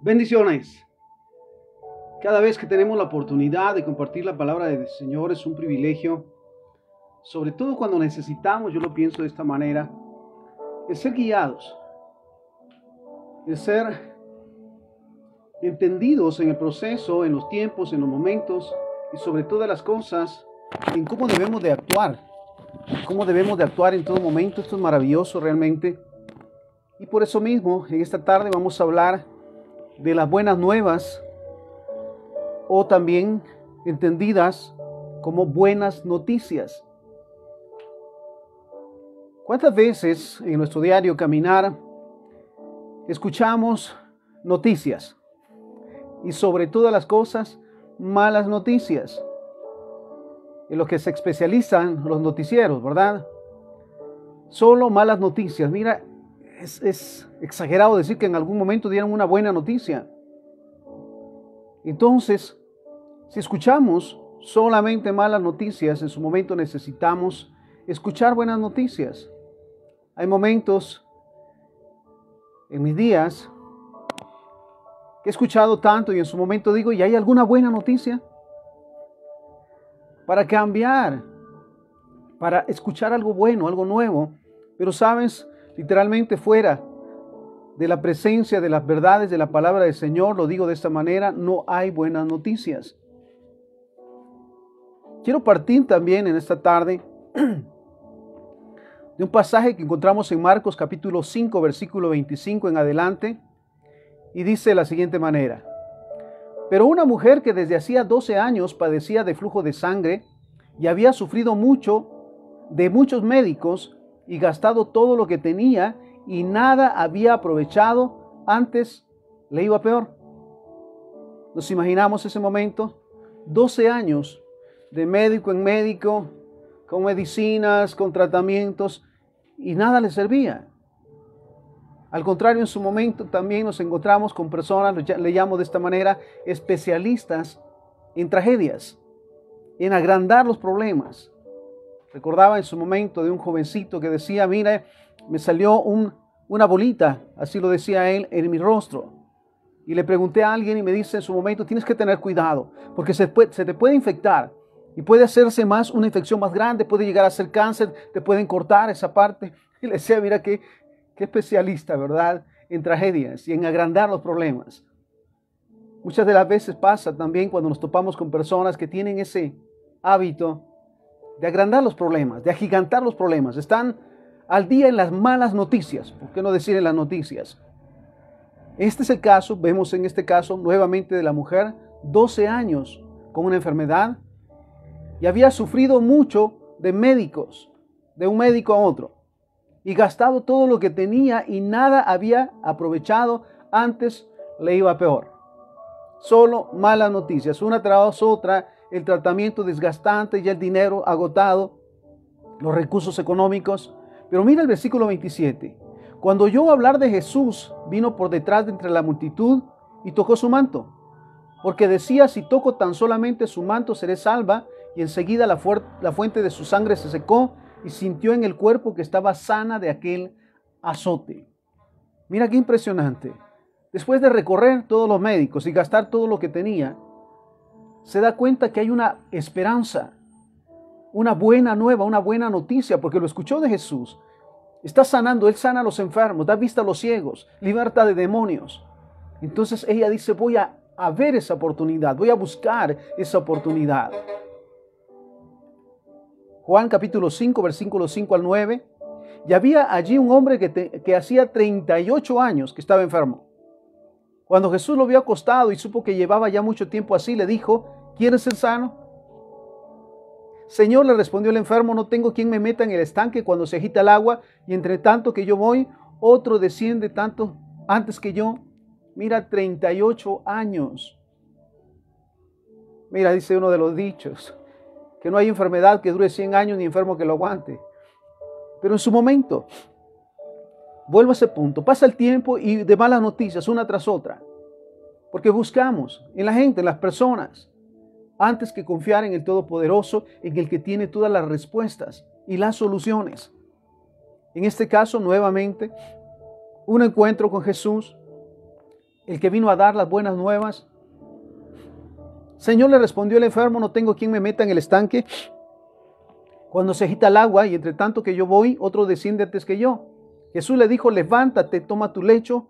Bendiciones. Cada vez que tenemos la oportunidad de compartir la palabra del Señor es un privilegio, sobre todo cuando necesitamos, yo lo pienso de esta manera, el ser guiados, el ser entendidos en el proceso, en los tiempos, en los momentos y sobre todas las cosas, en cómo debemos de actuar, en todo momento. Esto es maravilloso realmente. Y por eso mismo, en esta tarde vamos a hablar de las buenas nuevas, o también entendidas como buenas noticias. ¿Cuántas veces en nuestro diario caminar escuchamos noticias? Y sobre todas las cosas, malas noticias. En lo que se especializan los noticieros, ¿verdad? Solo malas noticias. Mira, es exagerado decir que en algún momento dieron una buena noticia. Entonces, si escuchamos solamente malas noticias, en su momento necesitamos escuchar buenas noticias. Hay momentos en mis días que he escuchado tanto y en su momento digo, ¿y hay alguna buena noticia? Para cambiar, para escuchar algo bueno, algo nuevo. Pero sabes, literalmente fuera de la presencia de las verdades de la palabra del Señor, lo digo de esta manera, no hay buenas noticias. Quiero partir también en esta tarde de un pasaje que encontramos en Marcos capítulo 5, versículo 25 en adelante, y dice de la siguiente manera: pero una mujer que desde hacía 12 años padecía de flujo de sangre y había sufrido mucho de muchos médicos y gastado todo lo que tenía y nada había aprovechado, antes le iba peor. Nos imaginamos ese momento, 12 años de médico en médico, con medicinas, con tratamientos, y nada le servía. Al contrario, en su momento también nos encontramos con personas, le llamo de esta manera, especialistas en tragedias, en agrandar los problemas. Recordaba en su momento de un jovencito que decía, mira, me salió una bolita, así lo decía él, en mi rostro. Y le pregunté a alguien y me dice en su momento, tienes que tener cuidado, porque se te puede infectar y puede hacerse más una infección más grande, puede llegar a ser cáncer, te pueden cortar esa parte. Y le decía, mira qué especialista, ¿verdad? En tragedias y en agrandar los problemas. Muchas de las veces pasa también cuando nos topamos con personas que tienen ese hábito de agrandar los problemas, de agigantar los problemas. Están al día en las malas noticias, ¿por qué no decir en las noticias? Este es el caso, vemos en este caso nuevamente de la mujer, 12 años con una enfermedad y había sufrido mucho de médicos, de un médico a otro, y gastado todo lo que tenía y nada había aprovechado, antes le iba peor. Solo malas noticias, una tras otra, el tratamiento desgastante, ya el dinero agotado, los recursos económicos. Pero mira el versículo 27. Cuando oyó hablar de Jesús, vino por detrás de entre la multitud y tocó su manto, porque decía, si toco tan solamente su manto seré salva, y enseguida la fuente de su sangre se secó y sintió en el cuerpo que estaba sana de aquel azote. Mira qué impresionante. Después de recorrer todos los médicos y gastar todo lo que tenía, se da cuenta que hay una esperanza, una buena nueva, una buena noticia, porque lo escuchó de Jesús. Está sanando, Él sana a los enfermos, da vista a los ciegos, liberta de demonios. Entonces ella dice, voy a ver esa oportunidad, voy a buscar esa oportunidad. Juan capítulo 5, versículos 5 al 9. Y había allí un hombre que hacía 38 años que estaba enfermo. Cuando Jesús lo vio acostado y supo que llevaba ya mucho tiempo así, le dijo, ¿quieres ser sano? Señor, le respondió el enfermo, no tengo quien me meta en el estanque cuando se agita el agua, y entre tanto que yo voy, otro desciende tanto antes que yo. Mira, 38 años. Mira, dice uno de los dichos, que no hay enfermedad que dure 100 años ni enfermo que lo aguante. Pero en su momento, vuelvo a ese punto, pasa el tiempo y de malas noticias, una tras otra. Porque buscamos en la gente, en las personas, antes que confiar en el Todopoderoso, en el que tiene todas las respuestas y las soluciones. En este caso, nuevamente, un encuentro con Jesús. el que vino a dar las buenas nuevas. Señor, le respondió el enfermo, no tengo quien me meta en el estanque cuando se agita el agua, y entre tanto que yo voy, otro desciende antes que yo. Jesús le dijo, levántate, toma tu lecho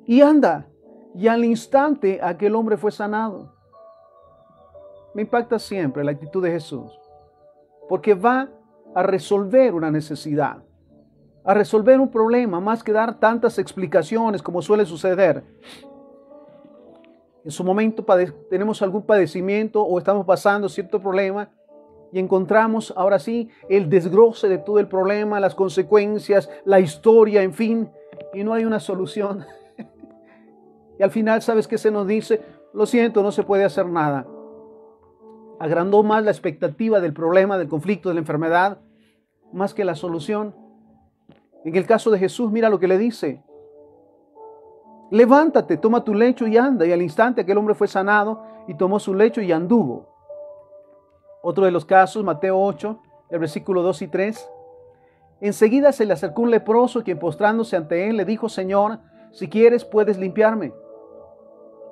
y anda. Y al instante aquel hombre fue sanado. Me impacta siempre la actitud de Jesús, porque va a resolver una necesidad, a resolver un problema, más que dar tantas explicaciones como suele suceder. En su momento tenemos algún padecimiento o estamos pasando cierto problema y encontramos ahora sí el desglose de todo el problema, las consecuencias, la historia, en fin, y no hay una solución. Y al final, ¿sabes qué se nos dice? Lo siento, no se puede hacer nada. Agrandó más la expectativa del problema, del conflicto, de la enfermedad, más que la solución. En el caso de Jesús, mira lo que le dice. Levántate, toma tu lecho y anda. Y al instante aquel hombre fue sanado y tomó su lecho y anduvo. Otro de los casos, Mateo 8, el versículo 2 y 3. Enseguida se le acercó un leproso, quien postrándose ante él le dijo, Señor, si quieres puedes limpiarme.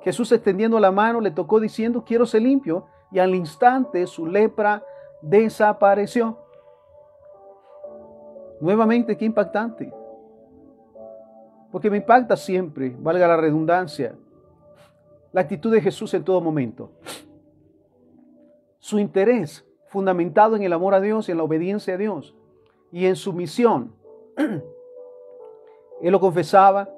Jesús, extendiendo la mano, le tocó diciendo, quiero ser limpio. Y al instante su lepra desapareció. Nuevamente, qué impactante. Porque me impacta siempre, valga la redundancia, la actitud de Jesús en todo momento. Su interés fundamentado en el amor a Dios y en la obediencia a Dios y en su misión. Él lo confesaba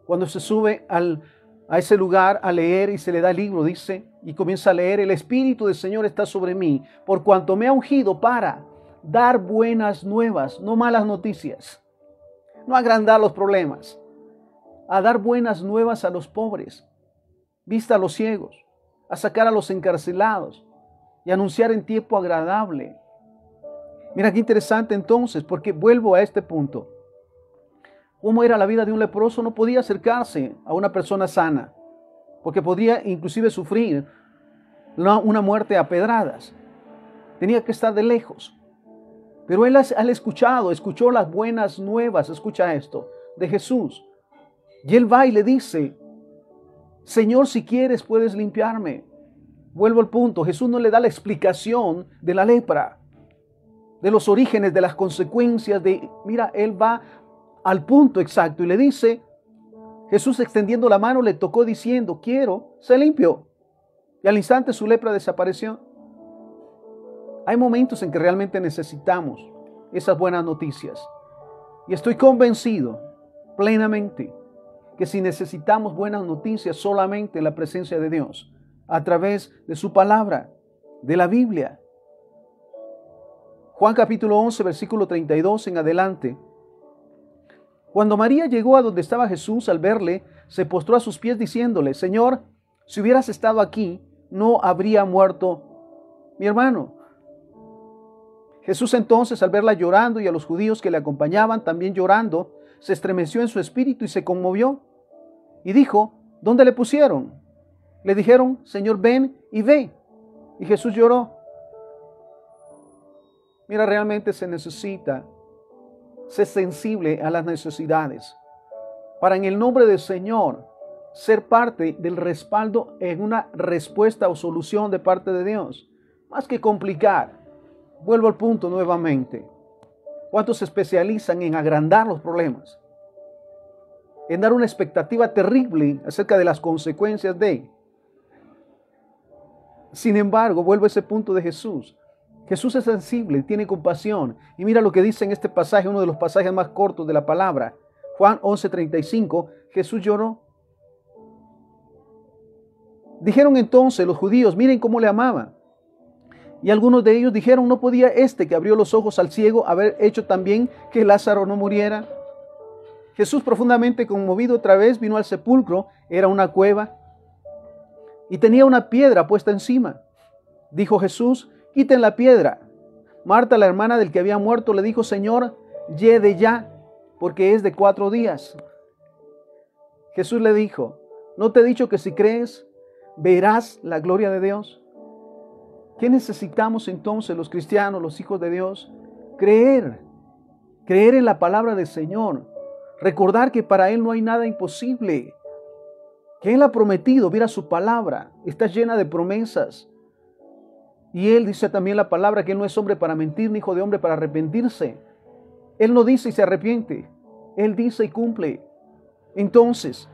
cuando se sube a ese lugar a leer y se le da el libro, dice, y comienza a leer, el Espíritu del Señor está sobre mí, por cuanto me ha ungido para dar buenas nuevas, no malas noticias, no agrandar los problemas, a dar buenas nuevas a los pobres, vista a los ciegos, a sacar a los encarcelados y anunciar en tiempo agradable. Mira qué interesante entonces, porque vuelvo a este punto. ¿Cómo era la vida de un leproso? No podía acercarse a una persona sana, porque podría inclusive sufrir una muerte a pedradas. Tenía que estar de lejos. Pero él escuchó las buenas nuevas, escucha esto, de Jesús. Y él va y le dice, Señor, si quieres puedes limpiarme. Vuelvo al punto, Jesús no le da la explicación de la lepra, de los orígenes, de las consecuencias, mira, él va al punto exacto y le dice, Jesús extendiendo la mano le tocó diciendo, quiero ser limpio. Y al instante su lepra desapareció. Hay momentos en que realmente necesitamos esas buenas noticias. Y estoy convencido plenamente que si necesitamos buenas noticias solamente en la presencia de Dios, a través de su palabra, de la Biblia. Juan capítulo 11, versículo 32 en adelante. Cuando María llegó a donde estaba Jesús, al verle, se postró a sus pies diciéndole, Señor, si hubieras estado aquí, no habría muerto mi hermano. Jesús entonces, al verla llorando y a los judíos que le acompañaban también llorando, se estremeció en su espíritu y se conmovió. Y dijo, ¿dónde le pusieron? Le dijeron, Señor, ven y ve. Y Jesús lloró. Mira, realmente se necesita ser sensible a las necesidades, para en el nombre del Señor ser parte del respaldo en una respuesta o solución de parte de Dios, más que complicar. Vuelvo al punto nuevamente. ¿Cuántos se especializan en agrandar los problemas? En dar una expectativa terrible acerca de las consecuencias de. Sin embargo, vuelvo a ese punto de Jesús. Jesús es sensible, tiene compasión. Y mira lo que dice en este pasaje, uno de los pasajes más cortos de la palabra. Juan 11:35, Jesús lloró. Dijeron entonces los judíos, miren cómo le amaba. Y algunos de ellos dijeron, ¿no podía este que abrió los ojos al ciego haber hecho también que Lázaro no muriera? Jesús, profundamente conmovido otra vez, vino al sepulcro, era una cueva, y tenía una piedra puesta encima. Dijo Jesús, quiten la piedra. Marta, la hermana del que había muerto, le dijo, Señor, yede ya, porque es de 4 días. Jesús le dijo, ¿no te he dicho que si crees, verás la gloria de Dios? ¿Qué necesitamos entonces los cristianos, los hijos de Dios? Creer en la palabra del Señor, recordar que para Él no hay nada imposible. que Él ha prometido. Mira, su palabra está llena de promesas. Y Él dice también la palabra que Él no es hombre para mentir, ni hijo de hombre para arrepentirse. Él no dice y se arrepiente. Él dice y cumple. Entonces,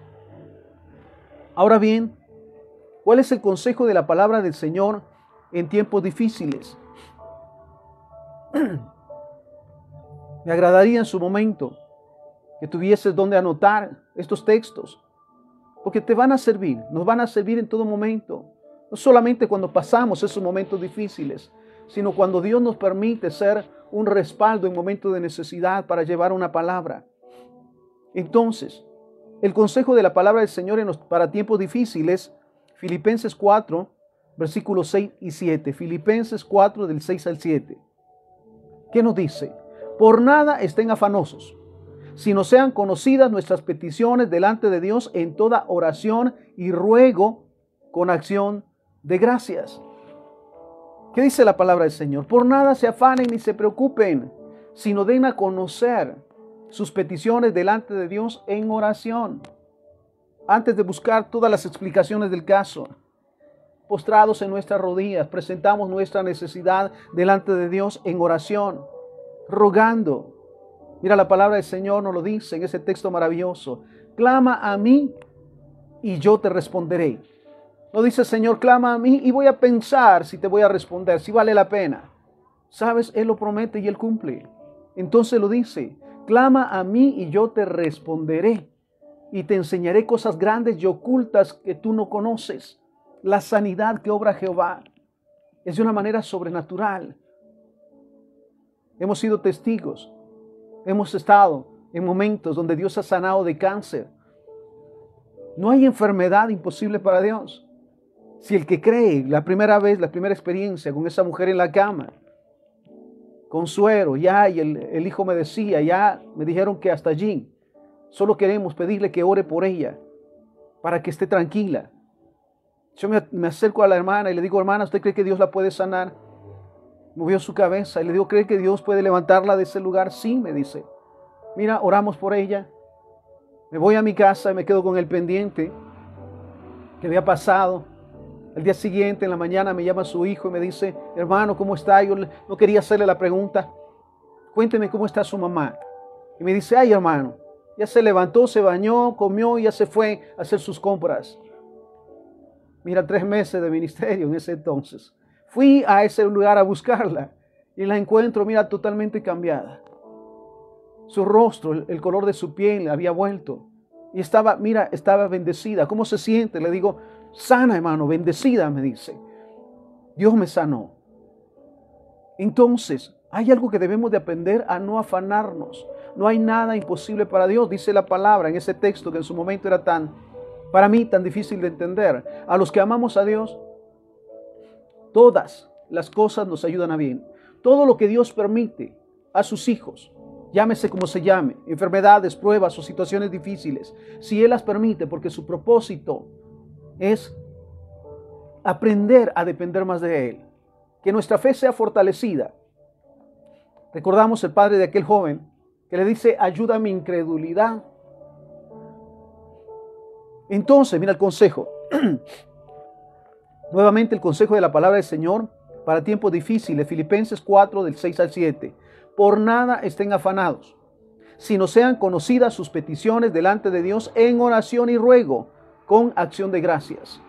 ahora bien, ¿cuál es el consejo de la palabra del Señor en tiempos difíciles? Me agradaría en su momento que tuvieses donde anotar estos textos, porque te van a servir, nos van a servir en todo momento. No solamente cuando pasamos esos momentos difíciles, sino cuando Dios nos permite ser un respaldo en momentos de necesidad para llevar una palabra. Entonces, el consejo de la palabra del Señor para tiempos difíciles, Filipenses 4, versículos 6 y 7. Filipenses 4, del 6 al 7. ¿Qué nos dice? Por nada estén afanosos, sino sean conocidas nuestras peticiones delante de Dios en toda oración y ruego con acción de gracias. ¿Qué dice la palabra del Señor? Por nada se afanen ni se preocupen, sino den a conocer sus peticiones delante de Dios en oración. Antes de buscar todas las explicaciones del caso, postrados en nuestras rodillas, presentamos nuestra necesidad delante de Dios en oración, rogando. Mira, la palabra del Señor nos lo dice en ese texto maravilloso. Clama a mí y yo te responderé. No dice, Señor, clama a mí y voy a pensar si te voy a responder, si vale la pena. ¿Sabes? Él lo promete y Él cumple. Entonces lo dice, clama a mí y yo te responderé. Y te enseñaré cosas grandes y ocultas que tú no conoces. La sanidad que obra Jehová es de una manera sobrenatural. Hemos sido testigos. Hemos estado en momentos donde Dios ha sanado de cáncer. No hay enfermedad imposible para Dios. Si el que cree, la primera vez, la primera experiencia con esa mujer en la cama, con suero, y el hijo me decía, ya me dijeron que hasta allí, solo queremos pedirle que ore por ella, para que esté tranquila. Yo me acerco a la hermana y le digo, hermana, ¿usted cree que Dios la puede sanar? Movió su cabeza y le digo, ¿cree que Dios puede levantarla de ese lugar? Sí, me dice. Mira, oramos por ella. Me voy a mi casa y me quedo con el pendiente que había pasado. El día siguiente, en la mañana, me llama su hijo y me dice, hermano, ¿cómo está? Yo no quería hacerle la pregunta. Cuénteme cómo está su mamá. Y me dice, ay, hermano, ya se levantó, se bañó, comió y ya se fue a hacer sus compras. Mira, 3 meses de ministerio en ese entonces. Fui a ese lugar a buscarla y la encuentro, mira, totalmente cambiada. Su rostro, el color de su piel había vuelto. Y estaba bendecida. ¿Cómo se siente? Le digo, sana, hermano, bendecida, me dice. Dios me sanó. Entonces, hay algo que debemos de aprender a no afanarnos. No hay nada imposible para Dios, dice la palabra en ese texto que en su momento era para mí, tan difícil de entender. A los que amamos a Dios, todas las cosas nos ayudan a bien. Todo lo que Dios permite a sus hijos, llámese como se llame, enfermedades, pruebas o situaciones difíciles, si Él las permite, porque su propósito es aprender a depender más de Él, que nuestra fe sea fortalecida. Recordamos el padre de aquel joven que le dice, ayuda a mi incredulidad. Entonces, mira el consejo. Nuevamente el consejo de la palabra del Señor para tiempos difíciles, Filipenses 4, del 6 al 7. Por nada estén afanados, sino sean conocidas sus peticiones delante de Dios en oración y ruego, con acción de gracias.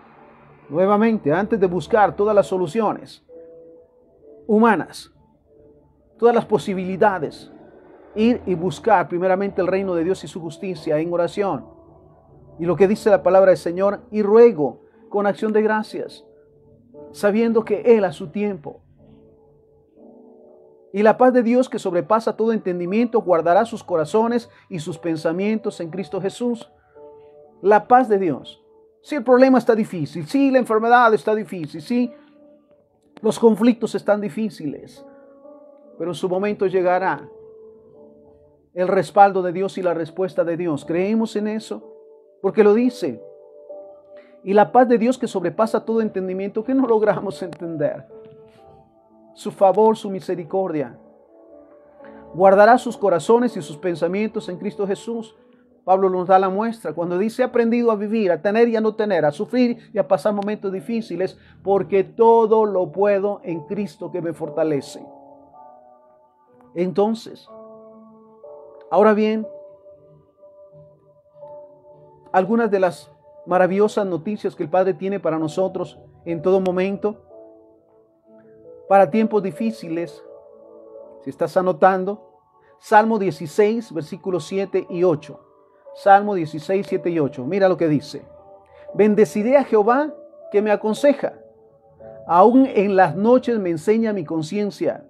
Nuevamente, antes de buscar todas las soluciones humanas, todas las posibilidades, ir y buscar primeramente el reino de Dios y su justicia en oración. Y lo que dice la palabra del Señor, y ruego con acción de gracias, sabiendo que Él a su tiempo. Y la paz de Dios que sobrepasa todo entendimiento guardará sus corazones y sus pensamientos en Cristo Jesús. La paz de Dios. Si el problema está difícil, si la enfermedad está difícil, si los conflictos están difíciles, pero en su momento llegará el respaldo de Dios y la respuesta de Dios. ¿Creemos en eso? Porque lo dice. Y la paz de Dios que sobrepasa todo entendimiento, que no logramos entender. Su favor, su misericordia. Guardará sus corazones y sus pensamientos en Cristo Jesús. Pablo nos da la muestra cuando dice: he aprendido a vivir, a tener y a no tener, a sufrir y a pasar momentos difíciles, porque todo lo puedo en Cristo que me fortalece. Entonces, ahora bien, algunas de las maravillosas noticias que el Padre tiene para nosotros en todo momento, para tiempos difíciles. Si estás anotando, Salmo 16, versículos 7 y 8. Salmo 16, 7 y 8. Mira lo que dice: bendeciré a Jehová que me aconseja. Aún en las noches me enseña mi conciencia.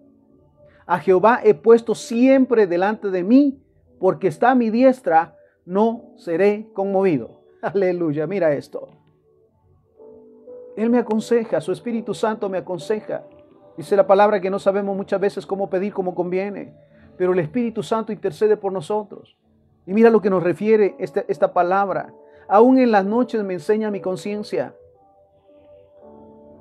A Jehová he puesto siempre delante de mí, porque está a mi diestra, no seré conmovido. Aleluya, mira esto. Él me aconseja, su Espíritu Santo me aconseja. Dice la palabra que no sabemos muchas veces cómo pedir como conviene, pero el Espíritu Santo intercede por nosotros. Y mira lo que nos refiere esta palabra. Aún en las noches me enseña mi conciencia.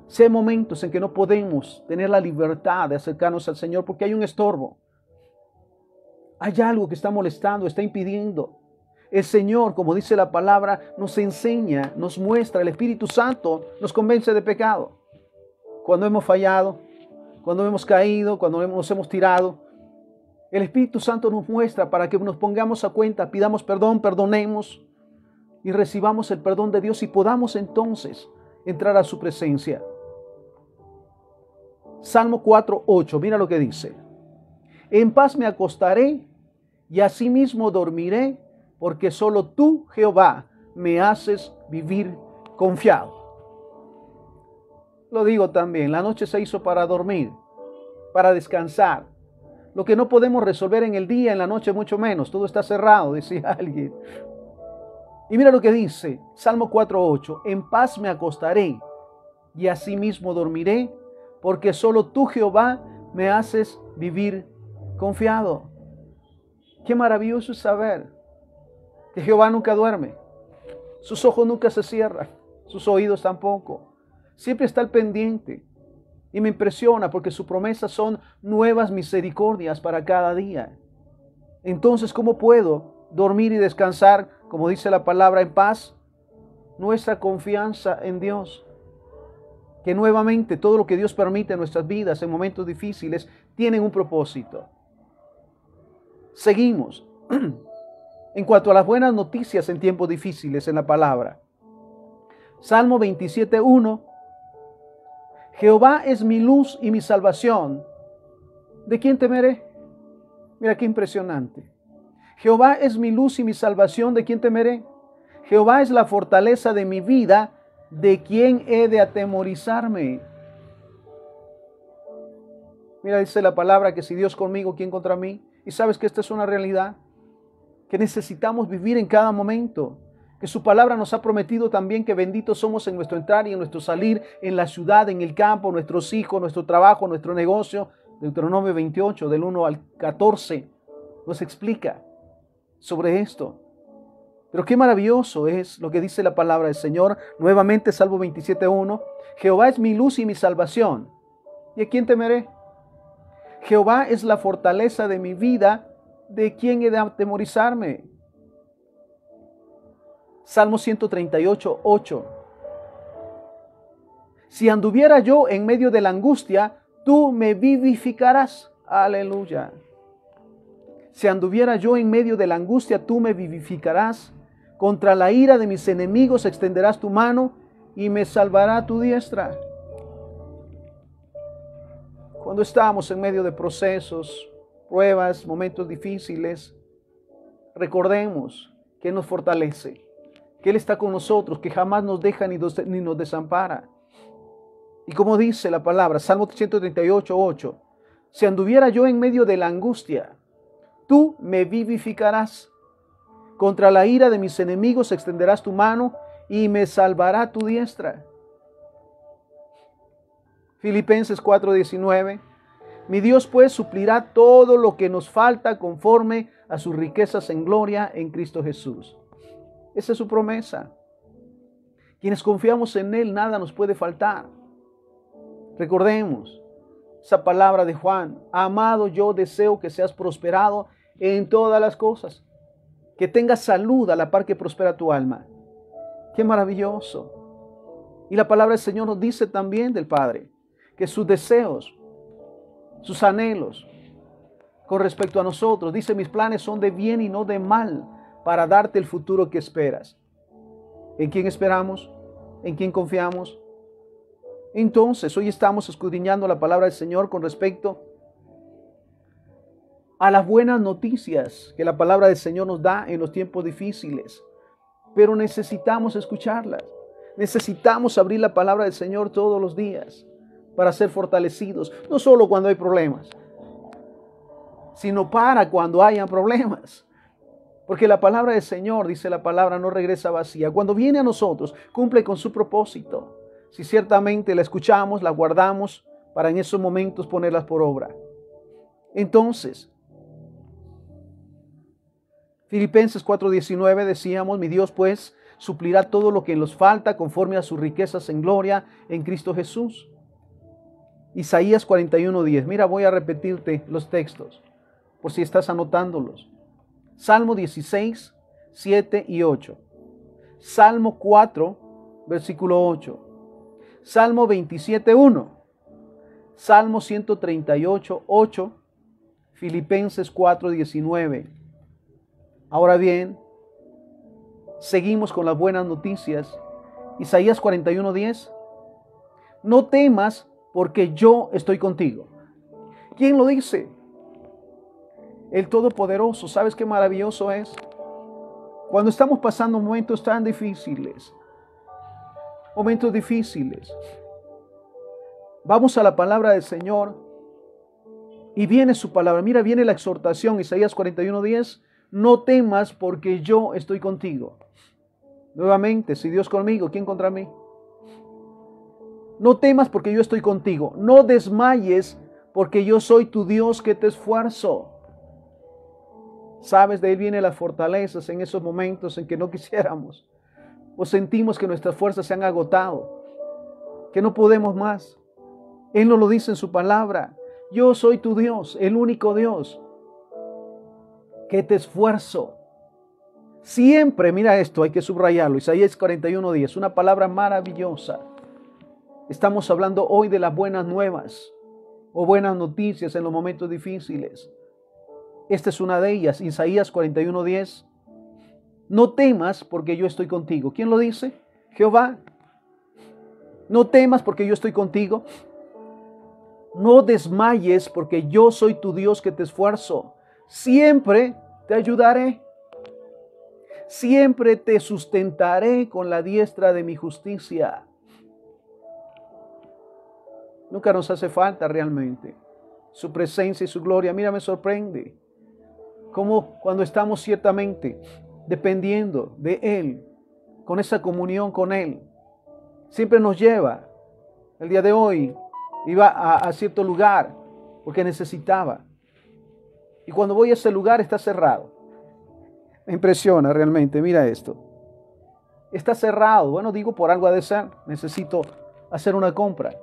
Si hay momentos en que no podemos tener la libertad de acercarnos al Señor porque hay un estorbo, hay algo que está molestando, está impidiendo. El Señor, como dice la palabra, nos enseña, nos muestra. El Espíritu Santo nos convence de pecado. Cuando hemos fallado, cuando hemos caído, cuando nos hemos tirado, el Espíritu Santo nos muestra para que nos pongamos a cuenta, pidamos perdón, perdonemos y recibamos el perdón de Dios y podamos entonces entrar a su presencia. Salmo 4:8, mira lo que dice: en paz me acostaré y asimismo dormiré, porque solo tú, Jehová, me haces vivir confiado. Lo digo también, la noche se hizo para dormir, para descansar. Lo que no podemos resolver en el día, en la noche mucho menos. Todo está cerrado, decía alguien. Y mira lo que dice Salmo 4:8: en paz me acostaré y asimismo dormiré, porque solo tú, Jehová, me haces vivir confiado. Qué maravilloso es saber que Jehová nunca duerme. Sus ojos nunca se cierran, sus oídos tampoco. Siempre está al pendiente. Y me impresiona porque sus promesas son nuevas misericordias para cada día. Entonces, ¿cómo puedo dormir y descansar, como dice la palabra, en paz? Nuestra confianza en Dios. Que nuevamente todo lo que Dios permite en nuestras vidas en momentos difíciles tiene un propósito. Seguimos. En cuanto a las buenas noticias en tiempos difíciles en la palabra. Salmo 27:1. Jehová es mi luz y mi salvación. ¿De quién temeré? Mira qué impresionante. Jehová es mi luz y mi salvación. ¿De quién temeré? Jehová es la fortaleza de mi vida. ¿De quién he de atemorizarme? Mira, dice la palabra que si Dios conmigo, ¿quién contra mí? Y sabes que esta es una realidad que necesitamos vivir en cada momento. Que su palabra nos ha prometido también que benditos somos en nuestro entrar y en nuestro salir, en la ciudad, en el campo, nuestros hijos, nuestro trabajo, nuestro negocio. Deuteronomio 28, del 1 al 14, nos explica sobre esto. Pero qué maravilloso es lo que dice la palabra del Señor. Nuevamente, Salmo 27:1. Jehová es mi luz y mi salvación. ¿Y a quién temeré? Jehová es la fortaleza de mi vida. ¿De quién he de atemorizarme? Salmo 138:8. Si anduviera yo en medio de la angustia, tú me vivificarás. Aleluya. Si anduviera yo en medio de la angustia, tú me vivificarás. Contra la ira de mis enemigos extenderás tu mano y me salvará tu diestra. Cuando estamos en medio de procesos, pruebas, momentos difíciles, recordemos que Él nos fortalece, que Él está con nosotros, que jamás nos deja ni nos desampara. Y como dice la palabra, Salmo 138:8, si anduviera yo en medio de la angustia, tú me vivificarás. Contra la ira de mis enemigos extenderás tu mano y me salvará tu diestra. Filipenses 4:19. Mi Dios pues suplirá todo lo que nos falta conforme a sus riquezas en gloria en Cristo Jesús. Esa es su promesa. Quienes confiamos en Él, nada nos puede faltar. Recordemos esa palabra de Juan: amado, yo deseo que seas prosperado en todas las cosas que tengas salud a la par que prospera tu alma. ¡Qué maravilloso! Y la palabra del Señor nos dice también del Padre, que sus deseos, sus anhelos con respecto a nosotros, dice, mis planes son de bien y no de mal, para darte el futuro que esperas. ¿En quién esperamos? ¿En quién confiamos? Entonces, hoy estamos escudriñando la palabra del Señor con respecto a las buenas noticias que la palabra del Señor nos da en los tiempos difíciles. Pero necesitamos escucharlas. Necesitamos abrir la palabra del Señor todos los días para ser fortalecidos, no solo cuando hay problemas, sino para cuando hayan problemas. Porque la palabra del Señor, dice la palabra, no regresa vacía. Cuando viene a nosotros, cumple con su propósito. Si ciertamente la escuchamos, la guardamos, para en esos momentos ponerlas por obra. Entonces, Filipenses 4:19 decíamos, mi Dios pues suplirá todo lo que nos falta conforme a sus riquezas en gloria en Cristo Jesús. Isaías 41:10. Mira, voy a repetirte los textos por si estás anotándolos. Salmo 16, 7 y 8. Salmo 4, versículo 8. Salmo 27, 1. Salmo 138, 8. Filipenses 4, 19. Ahora bien, seguimos con las buenas noticias. Isaías 41:10. No temas porque yo estoy contigo. ¿Quién lo dice? El Todopoderoso. ¿Sabes qué maravilloso es? Cuando estamos pasando momentos tan difíciles, vamos a la palabra del Señor y viene su palabra. Mira, viene la exhortación, Isaías 41:10. No temas porque yo estoy contigo. Nuevamente, si Dios conmigo, ¿quién contra mí? No temas porque yo estoy contigo. No desmayes porque yo soy tu Dios que te esfuerzo. ¿Sabes? De Él vienen las fortalezas en esos momentos en que no quisiéramos. O sentimos que nuestras fuerzas se han agotado, que no podemos más. Él nos lo dice en su palabra. Yo soy tu Dios, el único Dios que te esfuerzo. Siempre, mira esto, hay que subrayarlo. Isaías 41:10, una palabra maravillosa. Estamos hablando hoy de las buenas nuevas o buenas noticias en los momentos difíciles. Esta es una de ellas, Isaías 41:10. No temas porque yo estoy contigo. ¿Quién lo dice? Jehová. No temas porque yo estoy contigo. No desmayes porque yo soy tu Dios que te esfuerzo. Siempre te ayudaré. Siempre te sustentaré con la diestra de mi justicia. Nunca nos hace falta realmente su presencia y su gloria. Mira, me sorprende cómo cuando estamos ciertamente dependiendo de Él, con esa comunión con Él, siempre nos lleva. El día de hoy iba a cierto lugar porque necesitaba. Y cuando voy a ese lugar está cerrado. Me impresiona realmente, mira esto. Está cerrado. Bueno, digo, por algo ha de ser. Necesito hacer una compra.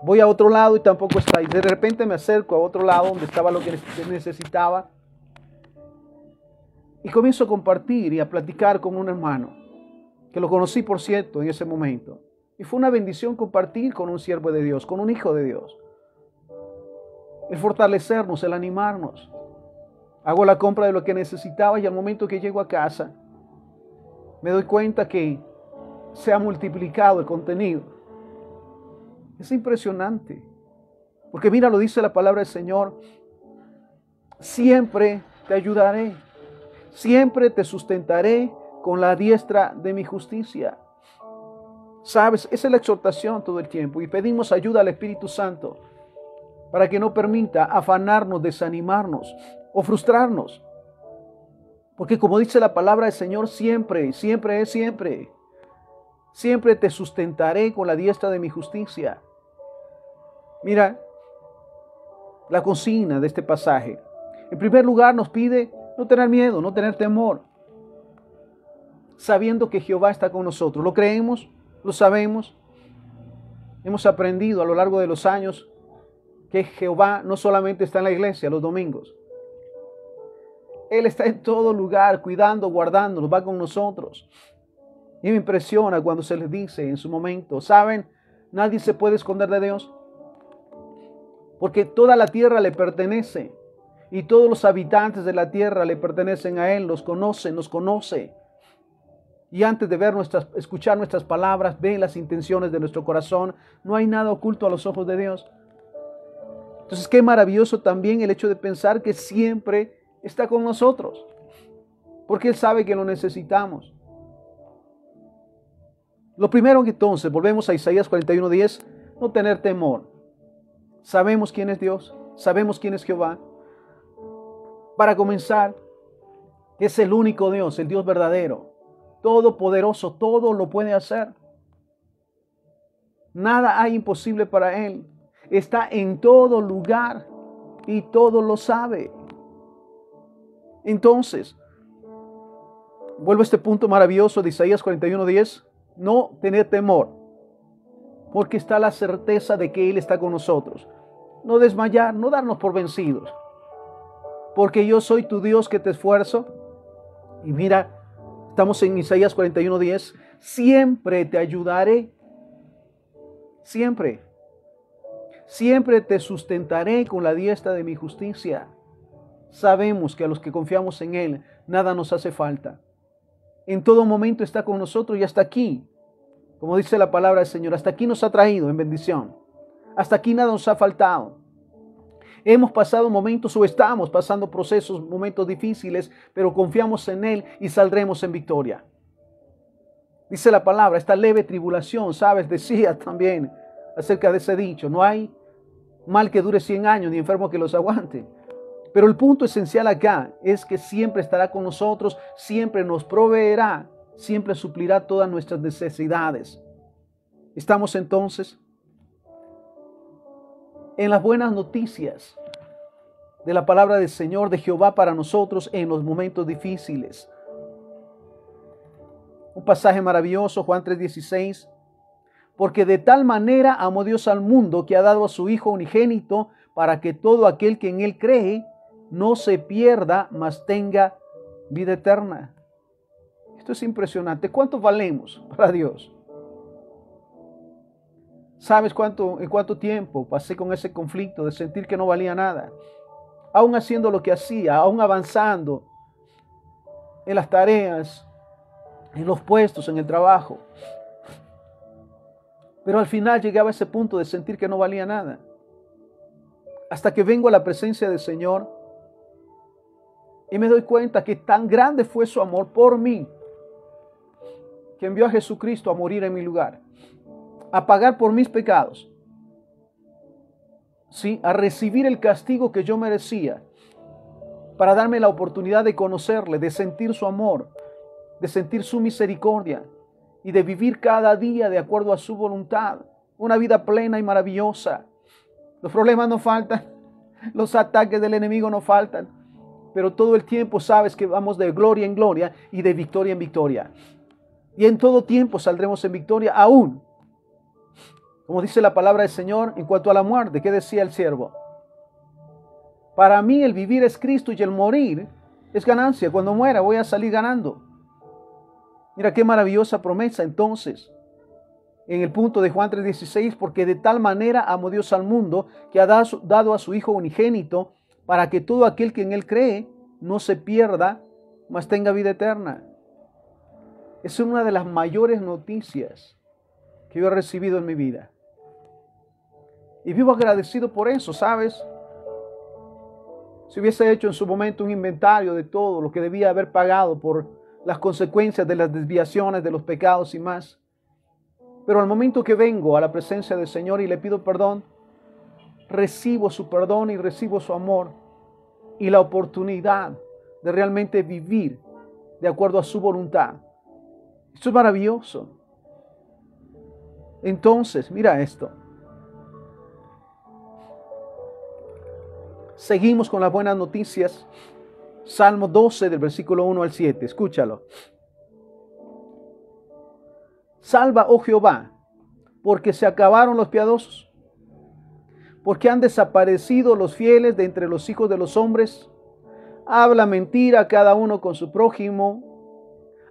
Voy a otro lado y tampoco está. Y de repente me acerco a otro lado donde estaba lo que necesitaba. Y comienzo a compartir y a platicar con un hermano, que lo conocí, por cierto, en ese momento. Y fue una bendición compartir con un siervo de Dios, con un hijo de Dios. El fortalecernos, el animarnos. Hago la compra de lo que necesitaba y al momento que llego a casa, me doy cuenta que se ha multiplicado el contenido. Es impresionante. Porque mira, lo dice la palabra del Señor. Siempre te ayudaré. Siempre te sustentaré con la diestra de mi justicia. ¿Sabes? Esa es la exhortación todo el tiempo. Y pedimos ayuda al Espíritu Santo para que no permita afanarnos, desanimarnos o frustrarnos. Porque como dice la palabra del Señor, siempre, siempre es siempre. Siempre te sustentaré con la diestra de mi justicia. Mira, la consigna de este pasaje. En primer lugar nos pide no tener miedo, no tener temor, sabiendo que Jehová está con nosotros. ¿Lo creemos? ¿Lo sabemos? Hemos aprendido a lo largo de los años que Jehová no solamente está en la iglesia los domingos. Él está en todo lugar, cuidando, guardándonos, va con nosotros. Y me impresiona cuando se les dice en su momento, ¿saben? Nadie se puede esconder de Dios, porque toda la tierra le pertenece y todos los habitantes de la tierra le pertenecen a Él, los conoce, nos conoce. Y antes de ver escuchar nuestras palabras, ve las intenciones de nuestro corazón. No hay nada oculto a los ojos de Dios. Entonces, qué maravilloso también el hecho de pensar que siempre está con nosotros, porque Él sabe que lo necesitamos. Lo primero que entonces, volvemos a Isaías 41:10, no tener temor. Sabemos quién es Dios, sabemos quién es Jehová. Para comenzar, es el único Dios, el Dios verdadero, todopoderoso, todo lo puede hacer. Nada hay imposible para Él. Está en todo lugar y todo lo sabe. Entonces, vuelvo a este punto maravilloso de Isaías 41:10. No tener temor, porque está la certeza de que Él está con nosotros. No desmayar, no darnos por vencidos, porque yo soy tu Dios que te esfuerzo. Y mira, estamos en Isaías 41:10. Siempre te ayudaré. Siempre. Siempre te sustentaré con la diestra de mi justicia. Sabemos que a los que confiamos en Él, nada nos hace falta. En todo momento está con nosotros y hasta aquí, como dice la palabra del Señor, hasta aquí nos ha traído en bendición. Hasta aquí nada nos ha faltado. Hemos pasado momentos o estamos pasando procesos, momentos difíciles, pero confiamos en Él y saldremos en victoria. Dice la palabra, esta leve tribulación, ¿sabes? Decía también acerca de ese dicho, no hay mal que dure 100 años, ni enfermo que los aguante. Pero el punto esencial acá es que siempre estará con nosotros, siempre nos proveerá, siempre suplirá todas nuestras necesidades. Estamos entonces en las buenas noticias de la palabra del Señor, de Jehová para nosotros en los momentos difíciles. Un pasaje maravilloso, Juan 3:16. Porque de tal manera amó Dios al mundo que ha dado a su Hijo unigénito para que todo aquel que en Él cree no se pierda, mas tenga vida eterna. Esto es impresionante. ¿Cuánto valemos para Dios? ¿Sabes en cuánto tiempo pasé con ese conflicto de sentir que no valía nada? Aún haciendo lo que hacía, aún avanzando en las tareas, en los puestos, en el trabajo. Pero al final llegaba a ese punto de sentir que no valía nada. Hasta que vengo a la presencia del Señor y me doy cuenta que tan grande fue su amor por mí, que envió a Jesucristo a morir en mi lugar, a pagar por mis pecados, ¿sí? A recibir el castigo que yo merecía, para darme la oportunidad de conocerle, de sentir su amor, de sentir su misericordia y de vivir cada día de acuerdo a su voluntad, una vida plena y maravillosa. Los problemas no faltan, los ataques del enemigo no faltan, pero todo el tiempo sabes que vamos de gloria en gloria y de victoria en victoria. Y en todo tiempo saldremos en victoria aún. Como dice la palabra del Señor en cuanto a la muerte, ¿qué decía el siervo? Para mí el vivir es Cristo y el morir es ganancia. Cuando muera voy a salir ganando. Mira qué maravillosa promesa entonces. En el punto de Juan 3:16, porque de tal manera amó Dios al mundo que ha dado a su Hijo unigénito para que todo aquel que en Él cree no se pierda, mas tenga vida eterna. Es una de las mayores noticias que yo he recibido en mi vida. Y vivo agradecido por eso, ¿sabes? Si hubiese hecho en su momento un inventario de todo lo que debía haber pagado por las consecuencias de las desviaciones, de los pecados y más. Pero al momento que vengo a la presencia del Señor y le pido perdón, recibo su perdón y recibo su amor y la oportunidad de realmente vivir de acuerdo a su voluntad. Esto es maravilloso. Entonces, mira esto. Seguimos con las buenas noticias. Salmo 12 del versículo 1 al 7. Escúchalo. Salva, oh Jehová, porque se acabaron los piadosos, porque han desaparecido los fieles de entre los hijos de los hombres. habla mentira cada uno con su prójimo,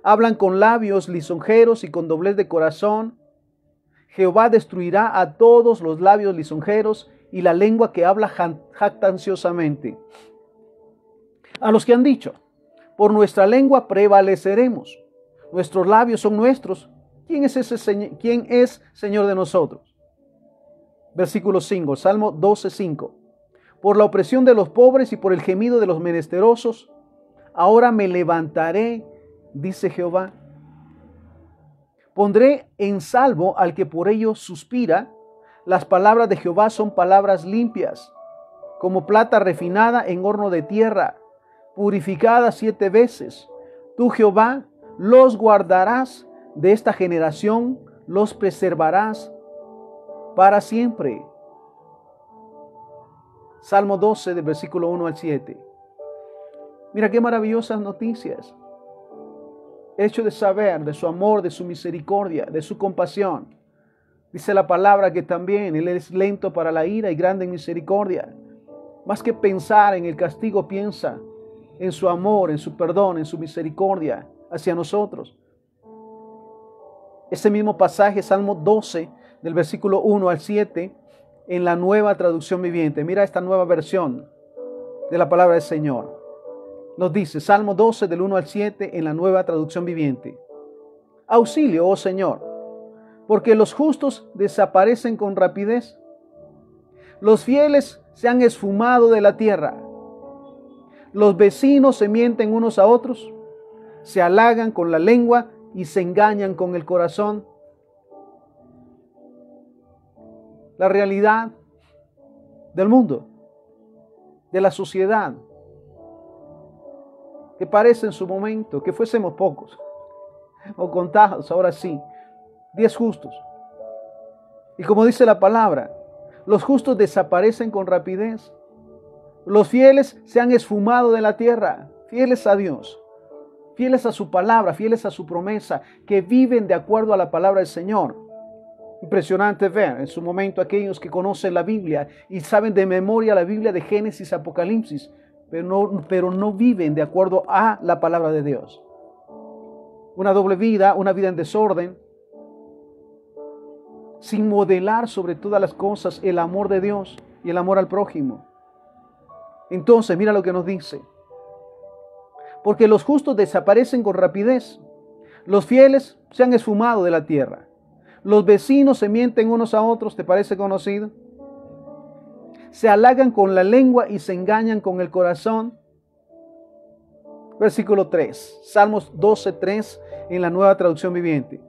hablan con labios lisonjeros y con doblez de corazón. Jehová destruirá a todos los labios lisonjeros y la lengua que habla jactanciosamente. A los que han dicho, por nuestra lengua prevaleceremos, nuestros labios son nuestros, ¿quién es Señor de nosotros? Versículo 5, Salmo 12:5. Por la opresión de los pobres y por el gemido de los menesterosos, ahora me levantaré, dice Jehová. Pondré en salvo al que por ello suspira. Las palabras de Jehová son palabras limpias, como plata refinada en horno de tierra, purificada 7 veces. Tú, Jehová, los guardarás de esta generación, los preservarás para siempre. Salmo 12, del versículo 1 al 7. Mira qué maravillosas noticias. El hecho de saber de su amor, de su misericordia, de su compasión. Dice la palabra que también Él es lento para la ira y grande en misericordia. Más que pensar en el castigo, piensa en su amor, en su perdón, en su misericordia hacia nosotros. Ese mismo pasaje, Salmo 12, del versículo 1 al 7, en la Nueva Traducción Viviente. Mira esta nueva versión de la palabra del Señor. Nos dice, Salmo 12, del 1 al 7, en la Nueva Traducción Viviente. Auxilio, oh Señor, porque los justos desaparecen con rapidez. Los fieles se han esfumado de la tierra. Los vecinos se mienten unos a otros, se halagan con la lengua y se engañan con el corazón. La realidad del mundo, de la sociedad, que parece en su momento que fuésemos pocos o contados, ahora sí, 10 justos. Y como dice la palabra, los justos desaparecen con rapidez. Los fieles se han esfumado de la tierra, fieles a Dios, fieles a su palabra, fieles a su promesa, que viven de acuerdo a la palabra del Señor. Impresionante ver en su momento aquellos que conocen la Biblia y saben de memoria la Biblia de Génesis, Apocalipsis, pero no viven de acuerdo a la palabra de Dios. Una doble vida, una vida en desorden, sin modelar sobre todas las cosas el amor de Dios y el amor al prójimo. Entonces, mira lo que nos dice. Porque los justos desaparecen con rapidez. Los fieles se han esfumado de la tierra. Los vecinos se mienten unos a otros, ¿te parece conocido? Se halagan con la lengua y se engañan con el corazón. Versículo 3, Salmos 12:3 en la Nueva Traducción Viviente.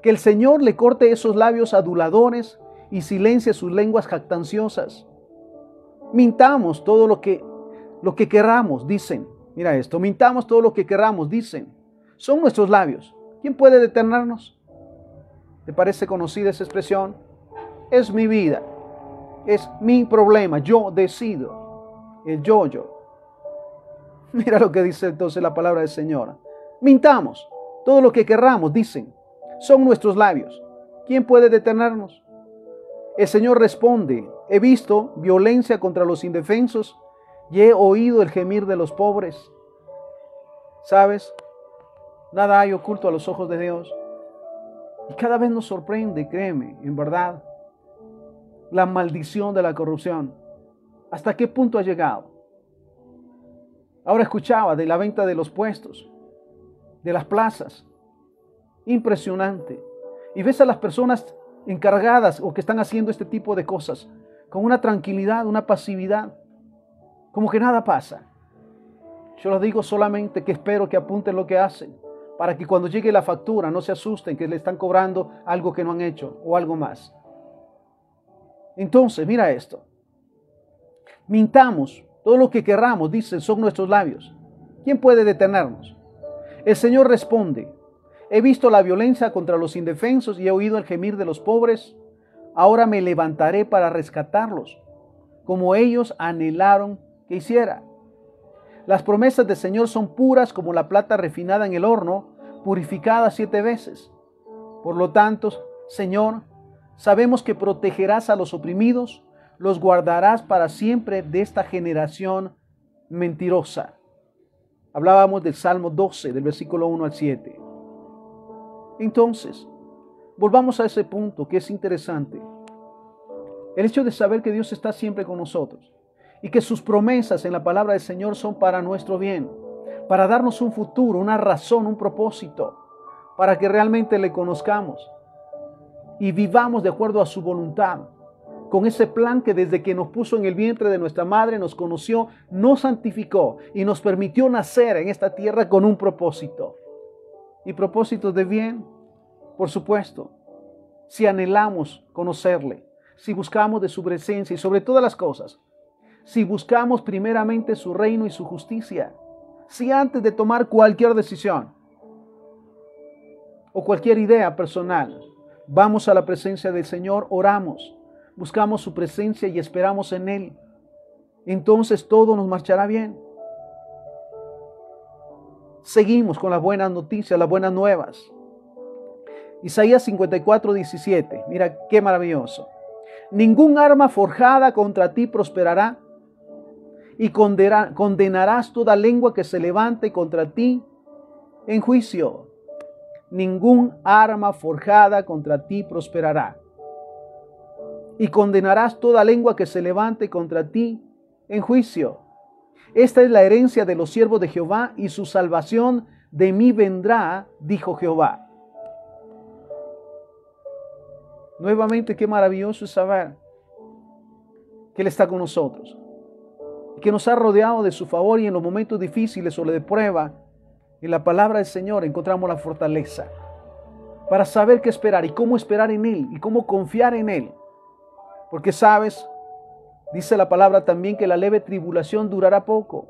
Que el Señor le corte esos labios aduladores y silencie sus lenguas jactanciosas. Mintamos todo lo que querramos, dicen. Mira esto, mintamos todo lo que querramos, dicen. Son nuestros labios. ¿Quién puede detenernos? ¿Te parece conocida esa expresión? Es mi vida, es mi problema, yo decido, el yo. Mira lo que dice entonces la palabra del Señor. Mintamos todo lo que querramos, dicen. Son nuestros labios. ¿Quién puede detenernos? El Señor responde, he visto violencia contra los indefensos y he oído el gemir de los pobres. ¿Sabes? Nada hay oculto a los ojos de Dios. Y cada vez nos sorprende, créeme, en verdad, la maldición de la corrupción. ¿Hasta qué punto ha llegado? Ahora escuchaba de la venta de los puestos, de las plazas. Impresionante. Y ves a las personas encargadas o que están haciendo este tipo de cosas con una tranquilidad, una pasividad, como que nada pasa. Yo les digo solamente que espero que apunten lo que hacen, para que cuando llegue la factura no se asusten que le están cobrando algo que no han hecho o algo más. Entonces, mira esto. Mintamos todo lo que querramos, dicen, son nuestros labios. ¿Quién puede detenernos? El Señor responde, he visto la violencia contra los indefensos y he oído el gemir de los pobres. Ahora me levantaré para rescatarlos, como ellos anhelaron que hiciera. Las promesas del Señor son puras como la plata refinada en el horno, purificada 7 veces. Por lo tanto, Señor, sabemos que protegerás a los oprimidos, los guardarás para siempre de esta generación mentirosa. Hablábamos del Salmo 12, del versículo 1 al 7. Entonces, volvamos a ese punto que es interesante. El hecho de saber que Dios está siempre con nosotros y que sus promesas en la palabra del Señor son para nuestro bien, para darnos un futuro, una razón, un propósito, para que realmente le conozcamos y vivamos de acuerdo a su voluntad, con ese plan que desde que nos puso en el vientre de nuestra madre nos conoció, nos santificó y nos permitió nacer en esta tierra con un propósito. Y propósitos de bien, por supuesto, si anhelamos conocerle, si buscamos de su presencia y sobre todas las cosas, si buscamos primeramente su reino y su justicia, si antes de tomar cualquier decisión o cualquier idea personal, vamos a la presencia del Señor, oramos, buscamos su presencia y esperamos en Él, entonces todo nos marchará bien. Seguimos con las buenas noticias, las buenas nuevas. Isaías 54:17, mira qué maravilloso. Ningún arma forjada contra ti prosperará, y condenarás toda lengua que se levante contra ti en juicio. Ningún arma forjada contra ti prosperará, y condenarás toda lengua que se levante contra ti en juicio. Esta es la herencia de los siervos de Jehová, y su salvación de mí vendrá, dijo Jehová. Nuevamente, qué maravilloso es saber que Él está con nosotros, que nos ha rodeado de su favor, y en los momentos difíciles o de prueba, en la palabra del Señor encontramos la fortaleza para saber qué esperar y cómo esperar en Él y cómo confiar en Él. Porque sabes, dice la palabra también que la leve tribulación durará poco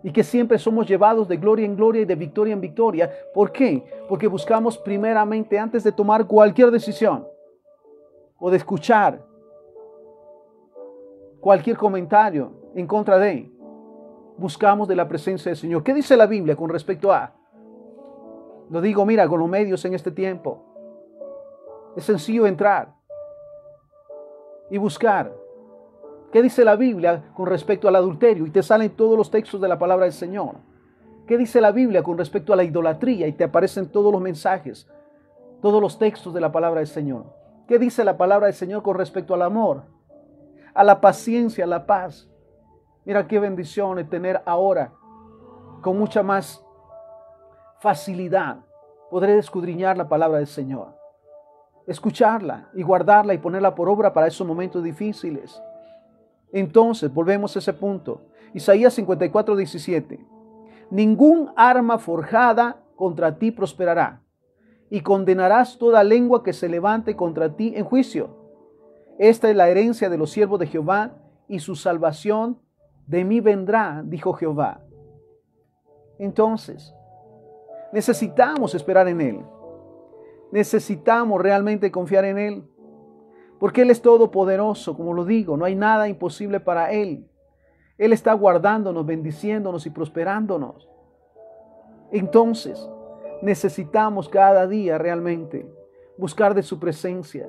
y que siempre somos llevados de gloria en gloria y de victoria en victoria. ¿Por qué? Porque buscamos primeramente, antes de tomar cualquier decisión o de escuchar cualquier comentario en contra de, buscamos de la presencia del Señor. ¿Qué dice la Biblia con respecto a? Lo digo, mira, con los medios en este tiempo. Es sencillo entrar y buscar. ¿Qué dice la Biblia con respecto al adulterio? Y te salen todos los textos de la palabra del Señor. ¿Qué dice la Biblia con respecto a la idolatría? Y te aparecen todos los mensajes, todos los textos de la palabra del Señor. ¿Qué dice la palabra del Señor con respecto al amor, a la paciencia, a la paz? Mira qué bendición es tener ahora, con mucha más facilidad, podré escudriñar la palabra del Señor, escucharla y guardarla y ponerla por obra para esos momentos difíciles. Entonces, volvemos a ese punto. Isaías 54:17. Ningún arma forjada contra ti prosperará, y condenarás toda lengua que se levante contra ti en juicio. Esta es la herencia de los siervos de Jehová, y su salvación de mí vendrá, dijo Jehová. Entonces, necesitamos esperar en Él. Necesitamos realmente confiar en Él, porque Él es todopoderoso, como lo digo, no hay nada imposible para Él. Él está guardándonos, bendiciéndonos y prosperándonos. Entonces, necesitamos cada día realmente buscar de su presencia,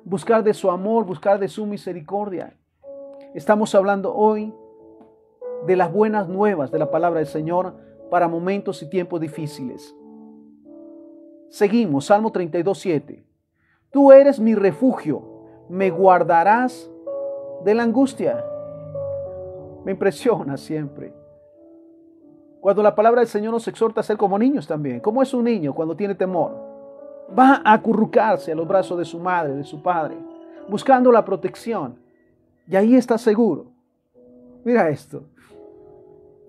buscar de su amor, buscar de su misericordia. Estamos hablando hoy de las buenas nuevas de la palabra del Señor para momentos y tiempos difíciles. Seguimos, Salmo 32:7. Tú eres mi refugio, me guardarás de la angustia. Me impresiona siempre cuando la palabra del Señor nos exhorta a ser como niños también. ¿Cómo es un niño cuando tiene temor? Va a acurrucarse a los brazos de su madre, de su padre, buscando la protección. Y ahí está seguro. Mira esto.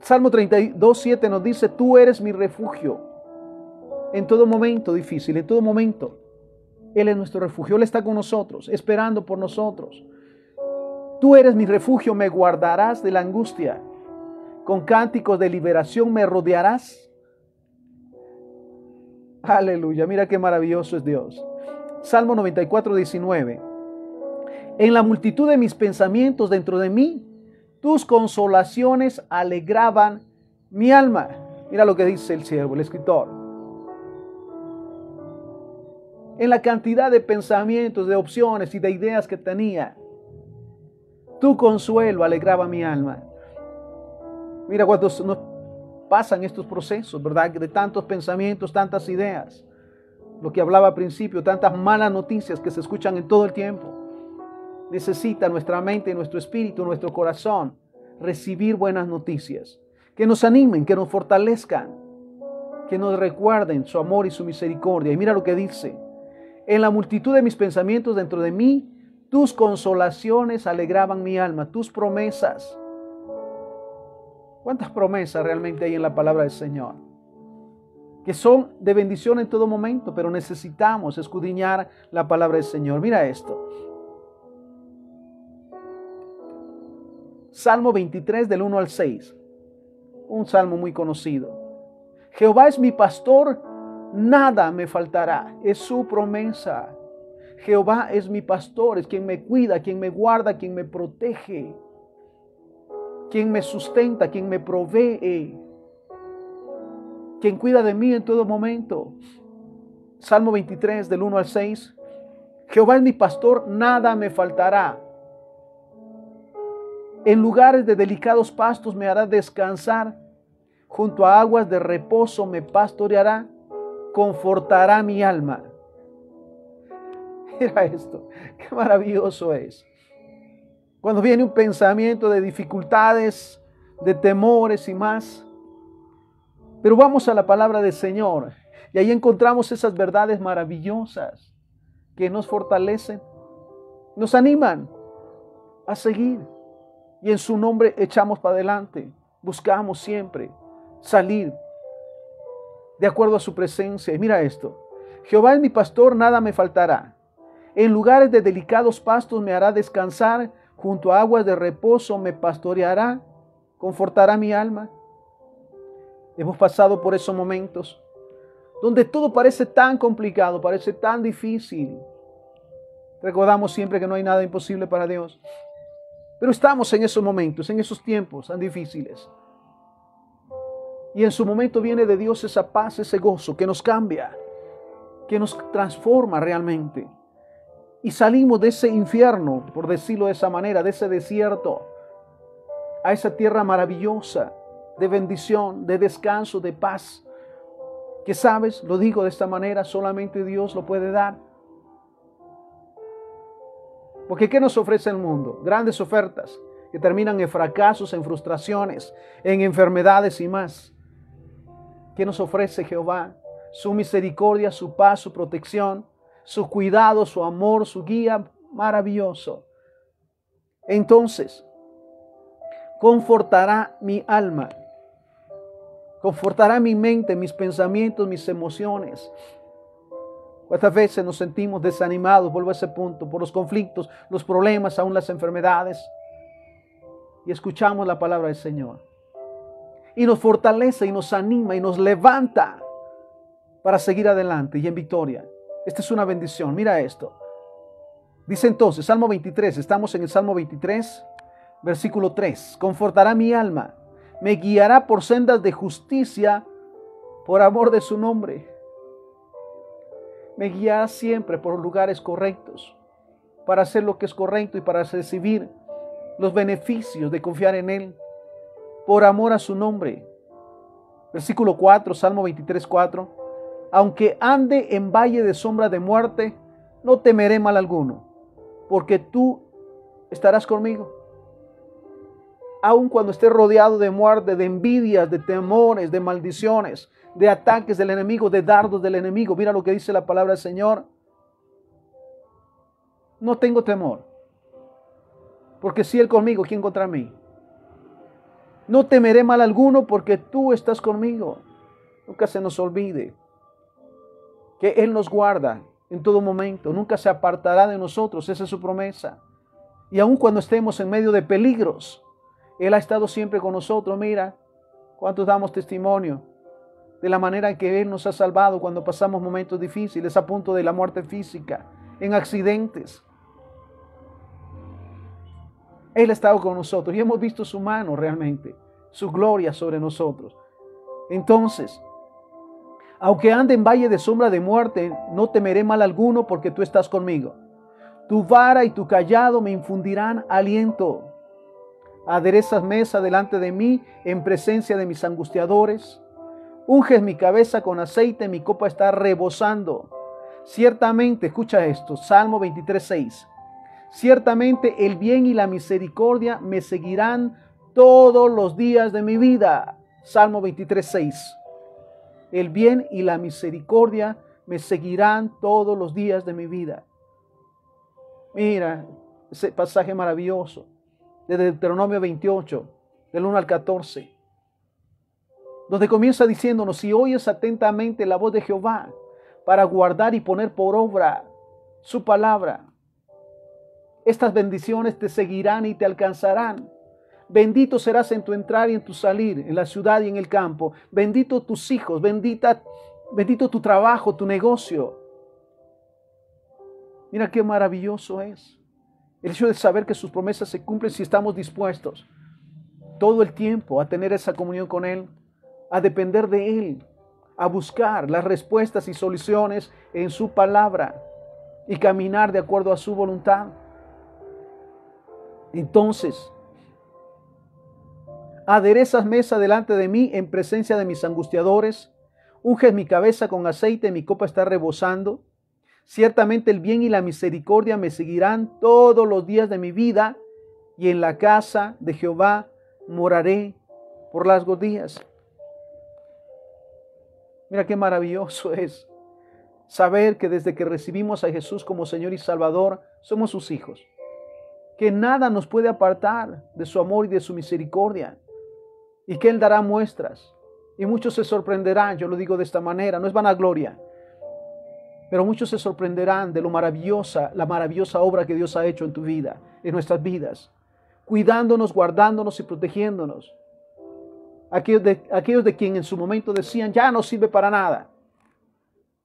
Salmo 32:7 nos dice, tú eres mi refugio. En todo momento difícil, en todo momento, Él es nuestro refugio. Él está con nosotros, esperando por nosotros. Tú eres mi refugio, me guardarás de la angustia. Con cánticos de liberación me rodearás. Aleluya, mira qué maravilloso es Dios. Salmo 94:19. En la multitud de mis pensamientos dentro de mí, tus consolaciones alegraban mi alma. Mira lo que dice el siervo, el escritor. En la cantidad de pensamientos, de opciones y de ideas que tenía, tu consuelo alegraba mi alma. Mira, cuando pasan estos procesos, ¿verdad? De tantos pensamientos, tantas ideas. Lo que hablaba al principio, tantas malas noticias que se escuchan en todo el tiempo. Necesita nuestra mente, nuestro espíritu, nuestro corazón recibir buenas noticias. Que nos animen, que nos fortalezcan, que nos recuerden su amor y su misericordia. Y mira lo que dice. En la multitud de mis pensamientos dentro de mí, tus consolaciones alegraban mi alma, tus promesas. ¿Cuántas promesas realmente hay en la palabra del Señor? Que son de bendición en todo momento, pero necesitamos escudriñar la palabra del Señor. Mira esto. Salmo 23 del 1 al 6. Un salmo muy conocido. Jehová es mi pastor, nada me faltará. Es su promesa. Jehová es mi pastor, es quien me cuida, quien me guarda, quien me protege, quien me sustenta, quien me provee, quien cuida de mí en todo momento. Salmo 23 del 1 al 6. Jehová es mi pastor, nada me faltará. En lugares de delicados pastos me hará descansar. Junto a aguas de reposo me pastoreará. Confortará mi alma. Mira esto, qué maravilloso es. Cuando viene un pensamiento de dificultades, de temores y más. Pero vamos a la palabra del Señor. Y ahí encontramos esas verdades maravillosas que nos fortalecen, nos animan a seguir. Y en su nombre echamos para adelante. Buscamos siempre salir de acuerdo a su presencia. Y mira esto. Jehová es mi pastor, nada me faltará. En lugares de delicados pastos me hará descansar. Junto a aguas de reposo me pastoreará. Confortará mi alma. Hemos pasado por esos momentos donde todo parece tan complicado, parece tan difícil. Recordamos siempre que no hay nada imposible para Dios. Pero estamos en esos momentos, en esos tiempos tan difíciles. Y en su momento viene de Dios esa paz, ese gozo que nos cambia, que nos transforma realmente. Y salimos de ese infierno, por decirlo de esa manera, de ese desierto, a esa tierra maravillosa, de bendición, de descanso, de paz. Que sabes, lo digo de esta manera, solamente Dios lo puede dar. Porque ¿qué nos ofrece el mundo? Grandes ofertas que terminan en fracasos, en frustraciones, en enfermedades y más. ¿Qué nos ofrece Jehová? Su misericordia, su paz, su protección, su cuidado, su amor, su guía maravilloso. Entonces, confortará mi alma, confortará mi mente, mis pensamientos, mis emociones. ¿Cuántas veces nos sentimos desanimados? Vuelvo a ese punto, por los conflictos, los problemas, aún las enfermedades. Y escuchamos la palabra del Señor. Y nos fortalece y nos anima y nos levanta para seguir adelante y en victoria. Esta es una bendición. Mira esto. Dice entonces, Salmo 23, estamos en el Salmo 23, versículo 3. Confortará mi alma, me guiará por sendas de justicia por amor de su nombre. Me guiará siempre por lugares correctos, para hacer lo que es correcto y para recibir los beneficios de confiar en Él, por amor a su nombre. Versículo 4, Salmo 23, 4. Aunque ande en valle de sombra de muerte, no temeré mal alguno, porque tú estarás conmigo. Aun cuando esté rodeado de muerte, de envidias, de temores, de maldiciones, de ataques del enemigo, de dardos del enemigo. Mira lo que dice la palabra del Señor. No tengo temor, porque si Él conmigo, ¿quién contra mí? No temeré mal alguno, porque tú estás conmigo. Nunca se nos olvide que Él nos guarda en todo momento. Nunca se apartará de nosotros. Esa es su promesa. Y aun cuando estemos en medio de peligros, Él ha estado siempre con nosotros. Mira, cuántos damos testimonio de la manera en que Él nos ha salvado cuando pasamos momentos difíciles, a punto de la muerte física, en accidentes. Él ha estado con nosotros y hemos visto su mano realmente, su gloria sobre nosotros. Entonces, aunque ande en valle de sombra de muerte, no temeré mal alguno, porque tú estás conmigo. Tu vara y tu cayado me infundirán aliento. Aderezas mesa delante de mí en presencia de mis angustiadores. Unges mi cabeza con aceite, mi copa está rebosando. Ciertamente, escucha esto, Salmo 23:6. Ciertamente el bien y la misericordia me seguirán todos los días de mi vida. Salmo 23:6. El bien y la misericordia me seguirán todos los días de mi vida. Mira ese pasaje maravilloso de Deuteronomio 28, del 1 al 14, donde comienza diciéndonos: si oyes atentamente la voz de Jehová para guardar y poner por obra su palabra, estas bendiciones te seguirán y te alcanzarán. Bendito serás en tu entrar y en tu salir, en la ciudad y en el campo. Bendito tus hijos, bendito tu trabajo, tu negocio. Mira qué maravilloso es el hecho de saber que sus promesas se cumplen si estamos dispuestos todo el tiempo a tener esa comunión con Él, a depender de Él, a buscar las respuestas y soluciones en su palabra y caminar de acuerdo a su voluntad. Entonces, aderezas mesa delante de mí en presencia de mis angustiadores. Unges mi cabeza con aceite, mi copa está rebosando. Ciertamente el bien y la misericordia me seguirán todos los días de mi vida, y en la casa de Jehová moraré por largos días. Mira qué maravilloso es saber que desde que recibimos a Jesús como Señor y Salvador, somos sus hijos. Que nada nos puede apartar de su amor y de su misericordia. Y que Él dará muestras. Y muchos se sorprenderán, yo lo digo de esta manera, no es vanagloria. Pero muchos se sorprenderán de la maravillosa obra que Dios ha hecho en tu vida, en nuestras vidas. Cuidándonos, guardándonos y protegiéndonos. Aquellos de quien en su momento decían, ya no sirve para nada.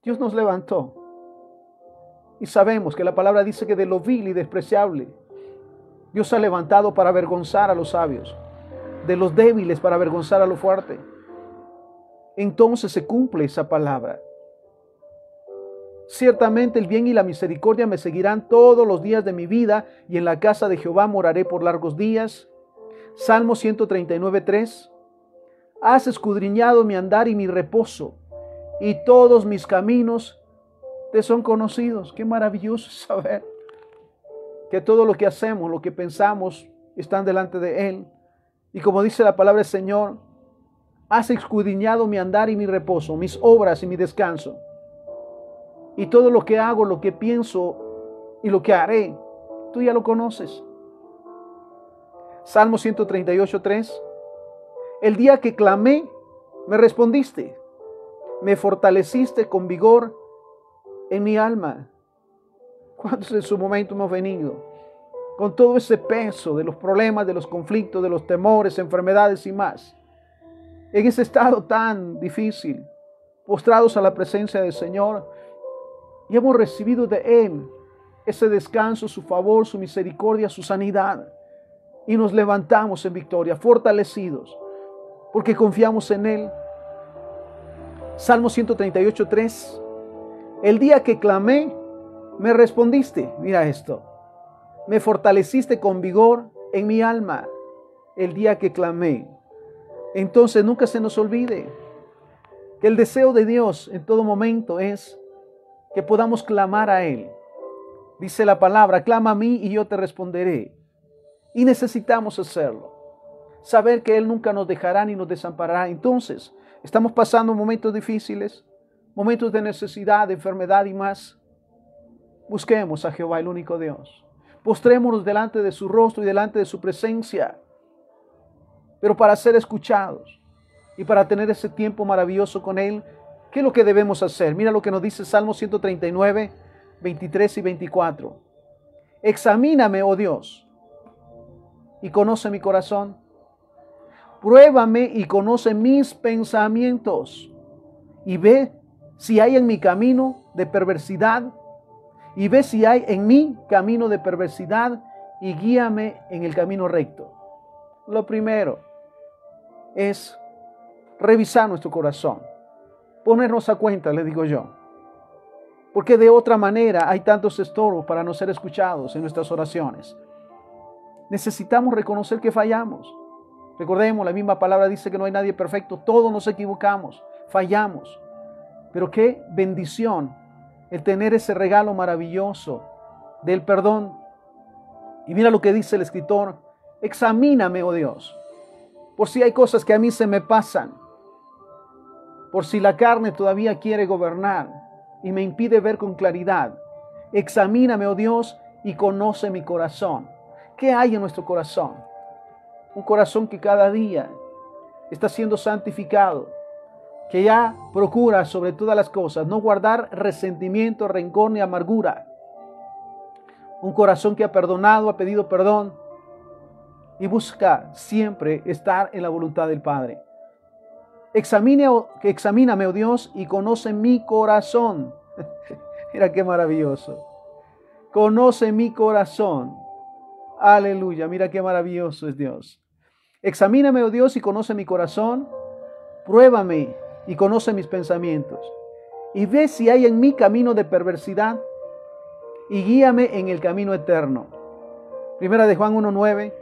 Dios nos levantó. Y sabemos que la palabra dice que de lo vil y despreciable, Dios ha levantado para avergonzar a los sabios, de los débiles para avergonzar a lo fuerte. Entonces se cumple esa palabra. Ciertamente el bien y la misericordia me seguirán todos los días de mi vida, y en la casa de Jehová moraré por largos días. Salmo 139:3. Has escudriñado mi andar y mi reposo, y todos mis caminos te son conocidos. Qué maravilloso es saber que todo lo que hacemos, lo que pensamos, están delante de Él. Y como dice la palabra del Señor, has escudriñado mi andar y mi reposo, mis obras y mi descanso. Y todo lo que hago, lo que pienso y lo que haré, tú ya lo conoces. Salmo 138:3. El día que clamé, me respondiste. Me fortaleciste con vigor en mi alma. ¿Cuántos en su momento hemos venido con todo ese peso de los problemas, de los conflictos, de los temores, enfermedades y más? En ese estado tan difícil, postrados a la presencia del Señor, y hemos recibido de Él ese descanso, su favor, su misericordia, su sanidad. Y nos levantamos en victoria, fortalecidos, porque confiamos en Él. Salmo 138:3. El día que clamé, me respondiste. Mira esto. Me fortaleciste con vigor en mi alma. El día que clamé. Entonces nunca se nos olvide que el deseo de Dios en todo momento es que podamos clamar a Él. Dice la palabra, clama a mí y yo te responderé. Y necesitamos hacerlo. Saber que Él nunca nos dejará ni nos desamparará. Entonces, estamos pasando momentos difíciles, momentos de necesidad, de enfermedad y más. Busquemos a Jehová, el único Dios. Postrémonos delante de su rostro y delante de su presencia. Pero para ser escuchados y para tener ese tiempo maravilloso con Él, ¿qué es lo que debemos hacer? Mira lo que nos dice Salmo 139, 23 y 24. Examíname, oh Dios, y conoce mi corazón. Pruébame y conoce mis pensamientos. Y ve si hay en mi camino de perversidad. Y ve si hay en mí camino de perversidad. Y guíame en el camino recto. Lo primero es revisar nuestro corazón. Ponernos a cuenta, le digo yo. Porque de otra manera hay tantos estorbos para no ser escuchados en nuestras oraciones. Necesitamos reconocer que fallamos. Recordemos, la misma palabra dice que no hay nadie perfecto. Todos nos equivocamos, fallamos. Pero qué bendición el tener ese regalo maravilloso del perdón. Y mira lo que dice el escritor: examíname, oh Dios, por si hay cosas que a mí se me pasan, por si la carne todavía quiere gobernar y me impide ver con claridad. Examíname, oh Dios, y conoce mi corazón. ¿Qué hay en nuestro corazón? Un corazón que cada día está siendo santificado, que ya procura sobre todas las cosas no guardar resentimiento, rencor ni amargura. Un corazón que ha perdonado, ha pedido perdón y busca siempre estar en la voluntad del Padre. Examíname, oh Dios, y conoce mi corazón. Mira qué maravilloso. Conoce mi corazón. Aleluya, mira qué maravilloso es Dios. Examíname, oh Dios, y conoce mi corazón. Pruébame y conoce mis pensamientos. Y ve si hay en mí camino de perversidad y guíame en el camino eterno. Primera de Juan 1:9.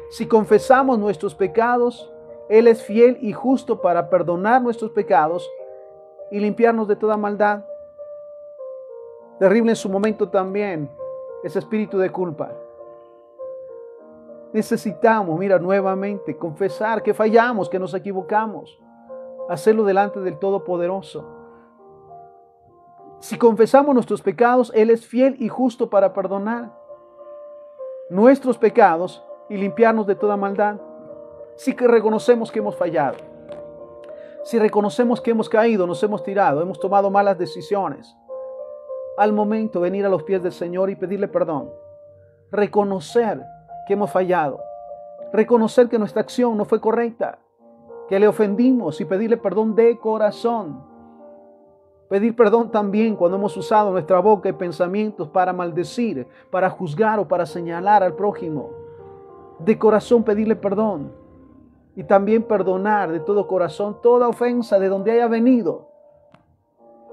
Si confesamos nuestros pecados, Él es fiel y justo para perdonar nuestros pecados y limpiarnos de toda maldad. Terrible en su momento también ese espíritu de culpa. Necesitamos, mira, nuevamente confesar que fallamos, que nos equivocamos, hacerlo delante del Todopoderoso. Si confesamos nuestros pecados, Él es fiel y justo para perdonar nuestros pecados y limpiarnos de toda maldad. Si que reconocemos que hemos fallado, si reconocemos que hemos caído, nos hemos tirado, hemos tomado malas decisiones, al momento venir a los pies del Señor y pedirle perdón, reconocer que hemos fallado, reconocer que nuestra acción no fue correcta, que le ofendimos y pedirle perdón de corazón. Pedir perdón también cuando hemos usado nuestra boca y pensamientos para maldecir, para juzgar o para señalar al prójimo. De corazón pedirle perdón. Y también perdonar de todo corazón toda ofensa de donde haya venido.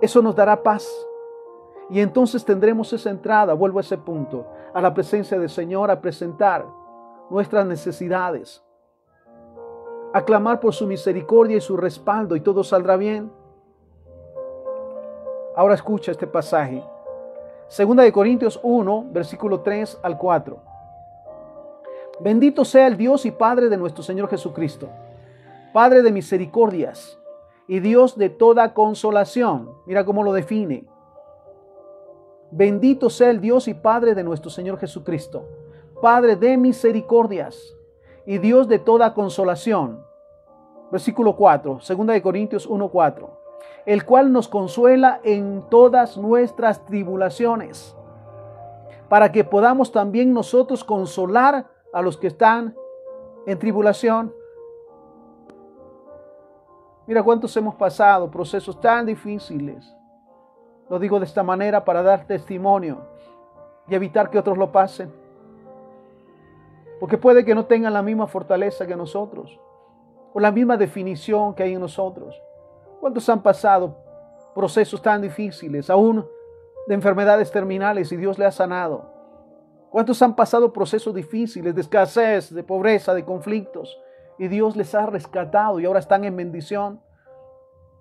Eso nos dará paz. Y entonces tendremos esa entrada, vuelvo a ese punto, a la presencia del Señor, a presentar nuestras necesidades, a clamar por su misericordia y su respaldo, y todo saldrá bien. Ahora escucha este pasaje. 2 Corintios 1, versículo 3 al 4. Bendito sea el Dios y Padre de nuestro Señor Jesucristo, Padre de misericordias y Dios de toda consolación. Mira cómo lo define. Bendito sea el Dios y Padre de nuestro Señor Jesucristo, Padre de misericordias y Dios de toda consolación. Versículo 4, 2 Corintios 1, 4. El cual nos consuela en todas nuestras tribulaciones, para que podamos también nosotros consolar a los que están en tribulación. Mira cuántos hemos pasado procesos tan difíciles. Lo digo de esta manera para dar testimonio y evitar que otros lo pasen. Porque puede que no tengan la misma fortaleza que nosotros, o la misma definición que hay en nosotros. ¿Cuántos han pasado procesos tan difíciles, aún de enfermedades terminales, y Dios le ha sanado? ¿Cuántos han pasado procesos difíciles de escasez, de pobreza, de conflictos, y Dios les ha rescatado y ahora están en bendición?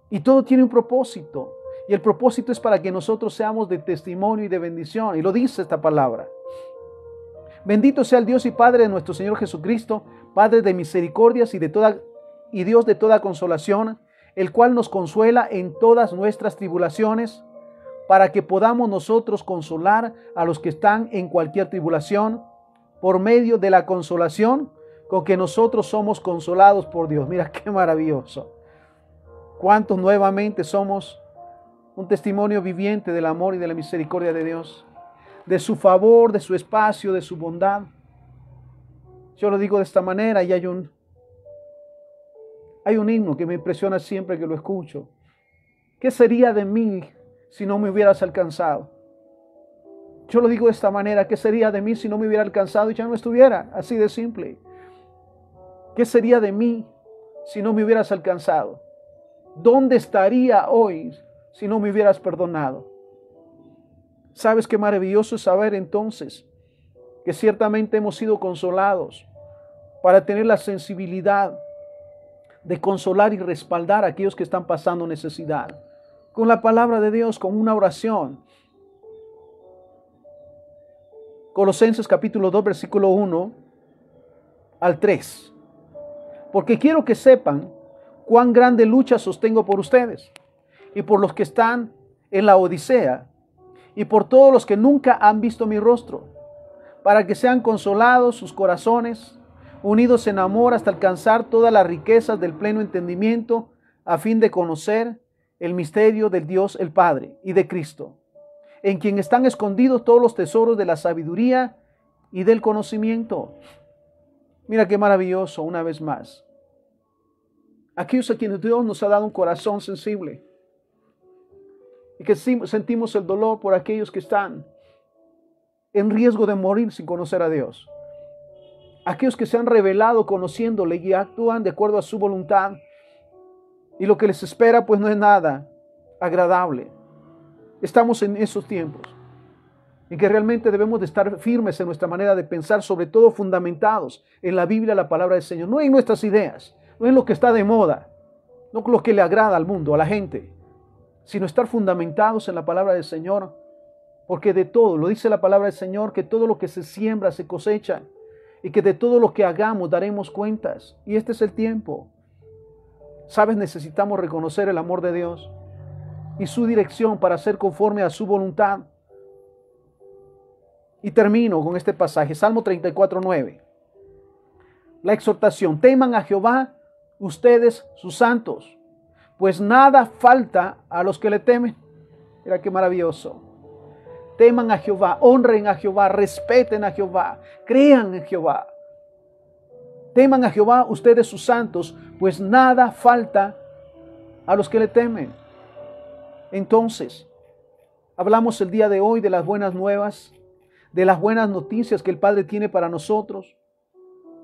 Y todo tiene un propósito, y el propósito es para que nosotros seamos de testimonio y de bendición, y lo dice esta palabra. Bendito sea el Dios y Padre de nuestro Señor Jesucristo, Padre de misericordias y Dios de toda consolación, el cual nos consuela en todas nuestras tribulaciones, para que podamos nosotros consolar a los que están en cualquier tribulación, por medio de la consolación con que nosotros somos consolados por Dios. Mira qué maravilloso. ¿Cuántos nuevamente somos un testimonio viviente del amor y de la misericordia de Dios? De su favor, de su espacio, de su bondad. Yo lo digo de esta manera, y hay un himno que me impresiona siempre que lo escucho. ¿Qué sería de mí si no me hubieras alcanzado? Yo lo digo de esta manera: ¿qué sería de mí si no me hubiera alcanzado y ya no estuviera? Así de simple. ¿Qué sería de mí si no me hubieras alcanzado? ¿Dónde estaría hoy si no me hubieras perdonado? ¿Sabes qué maravilloso es saber entonces que ciertamente hemos sido consolados, para tener la sensibilidad de consolar y respaldar a aquellos que están pasando necesidad. Con la palabra de Dios, con una oración. Colosenses capítulo 2, versículo 1 al 3. Porque quiero que sepan cuán grande lucha sostengo por ustedes y por los que están en la Odisea y por todos los que nunca han visto mi rostro, para que sean consolados sus corazones, unidos en amor hasta alcanzar todas las riquezas del pleno entendimiento, a fin de conocer el misterio del Dios el Padre y de Cristo, en quien están escondidos todos los tesoros de la sabiduría y del conocimiento. Mira qué maravilloso, una vez más. Aquellos a quienes Dios nos ha dado un corazón sensible y que sentimos el dolor por aquellos que están en riesgo de morir sin conocer a Dios. Aquellos que se han revelado conociéndole y actúan de acuerdo a su voluntad, y lo que les espera pues no es nada agradable. Estamos en esos tiempos en que realmente debemos de estar firmes en nuestra manera de pensar, sobre todo fundamentados en la Biblia, la palabra del Señor, no en nuestras ideas, no en lo que está de moda, no en lo que le agrada al mundo, a la gente, sino estar fundamentados en la palabra del Señor, porque de todo, lo dice la palabra del Señor, que todo lo que se siembra se cosecha, y que de todo lo que hagamos daremos cuentas, y este es el tiempo. ¿Sabes? Necesitamos reconocer el amor de Dios y su dirección para ser conforme a su voluntad. Y termino con este pasaje, Salmo 34:9. La exhortación: teman a Jehová ustedes sus santos, pues nada falta a los que le temen. Mira qué maravilloso. Teman a Jehová, honren a Jehová, respeten a Jehová, crean en Jehová. Teman a Jehová ustedes sus santos, pues nada falta a los que le temen. Entonces, hablamos el día de hoy de las buenas nuevas, de las buenas noticias que el Padre tiene para nosotros.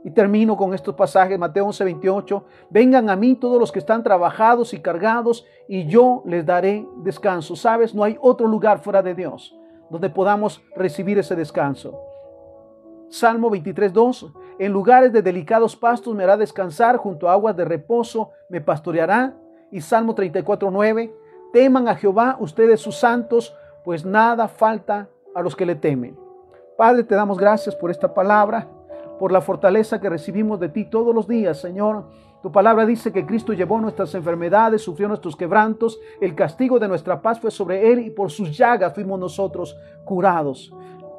Y termino con estos pasajes, Mateo 11:28. Vengan a mí todos los que están trabajados y cargados, y yo les daré descanso. ¿Sabes? No hay otro lugar fuera de Dios donde podamos recibir ese descanso. Salmo 23:2. En lugares de delicados pastos me hará descansar, junto a aguas de reposo me pastoreará. Y Salmo 34:9. Teman a Jehová ustedes sus santos, pues nada falta a los que le temen. Padre, te damos gracias por esta palabra, por la fortaleza que recibimos de ti todos los días, Señor. Tu palabra dice que Cristo llevó nuestras enfermedades, sufrió nuestros quebrantos, el castigo de nuestra paz fue sobre Él y por sus llagas fuimos nosotros curados.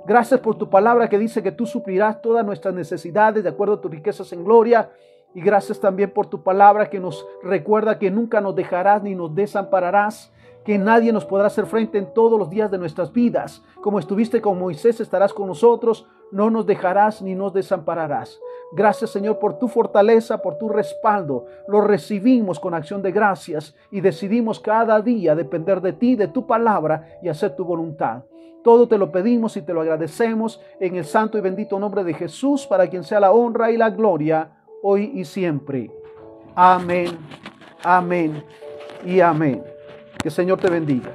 Gracias por tu palabra que dice que tú suplirás todas nuestras necesidades de acuerdo a tus riquezas en gloria. Y gracias también por tu palabra que nos recuerda que nunca nos dejarás ni nos desampararás, que nadie nos podrá hacer frente en todos los días de nuestras vidas. Como estuviste con Moisés, estarás con nosotros, no nos dejarás ni nos desampararás. Gracias, Señor, por tu fortaleza, por tu respaldo. Lo recibimos con acción de gracias y decidimos cada día depender de ti, de tu palabra y hacer tu voluntad. Todo te lo pedimos y te lo agradecemos en el santo y bendito nombre de Jesús, para quien sea la honra y la gloria hoy y siempre. Amén, amén y amén. Que el Señor te bendiga.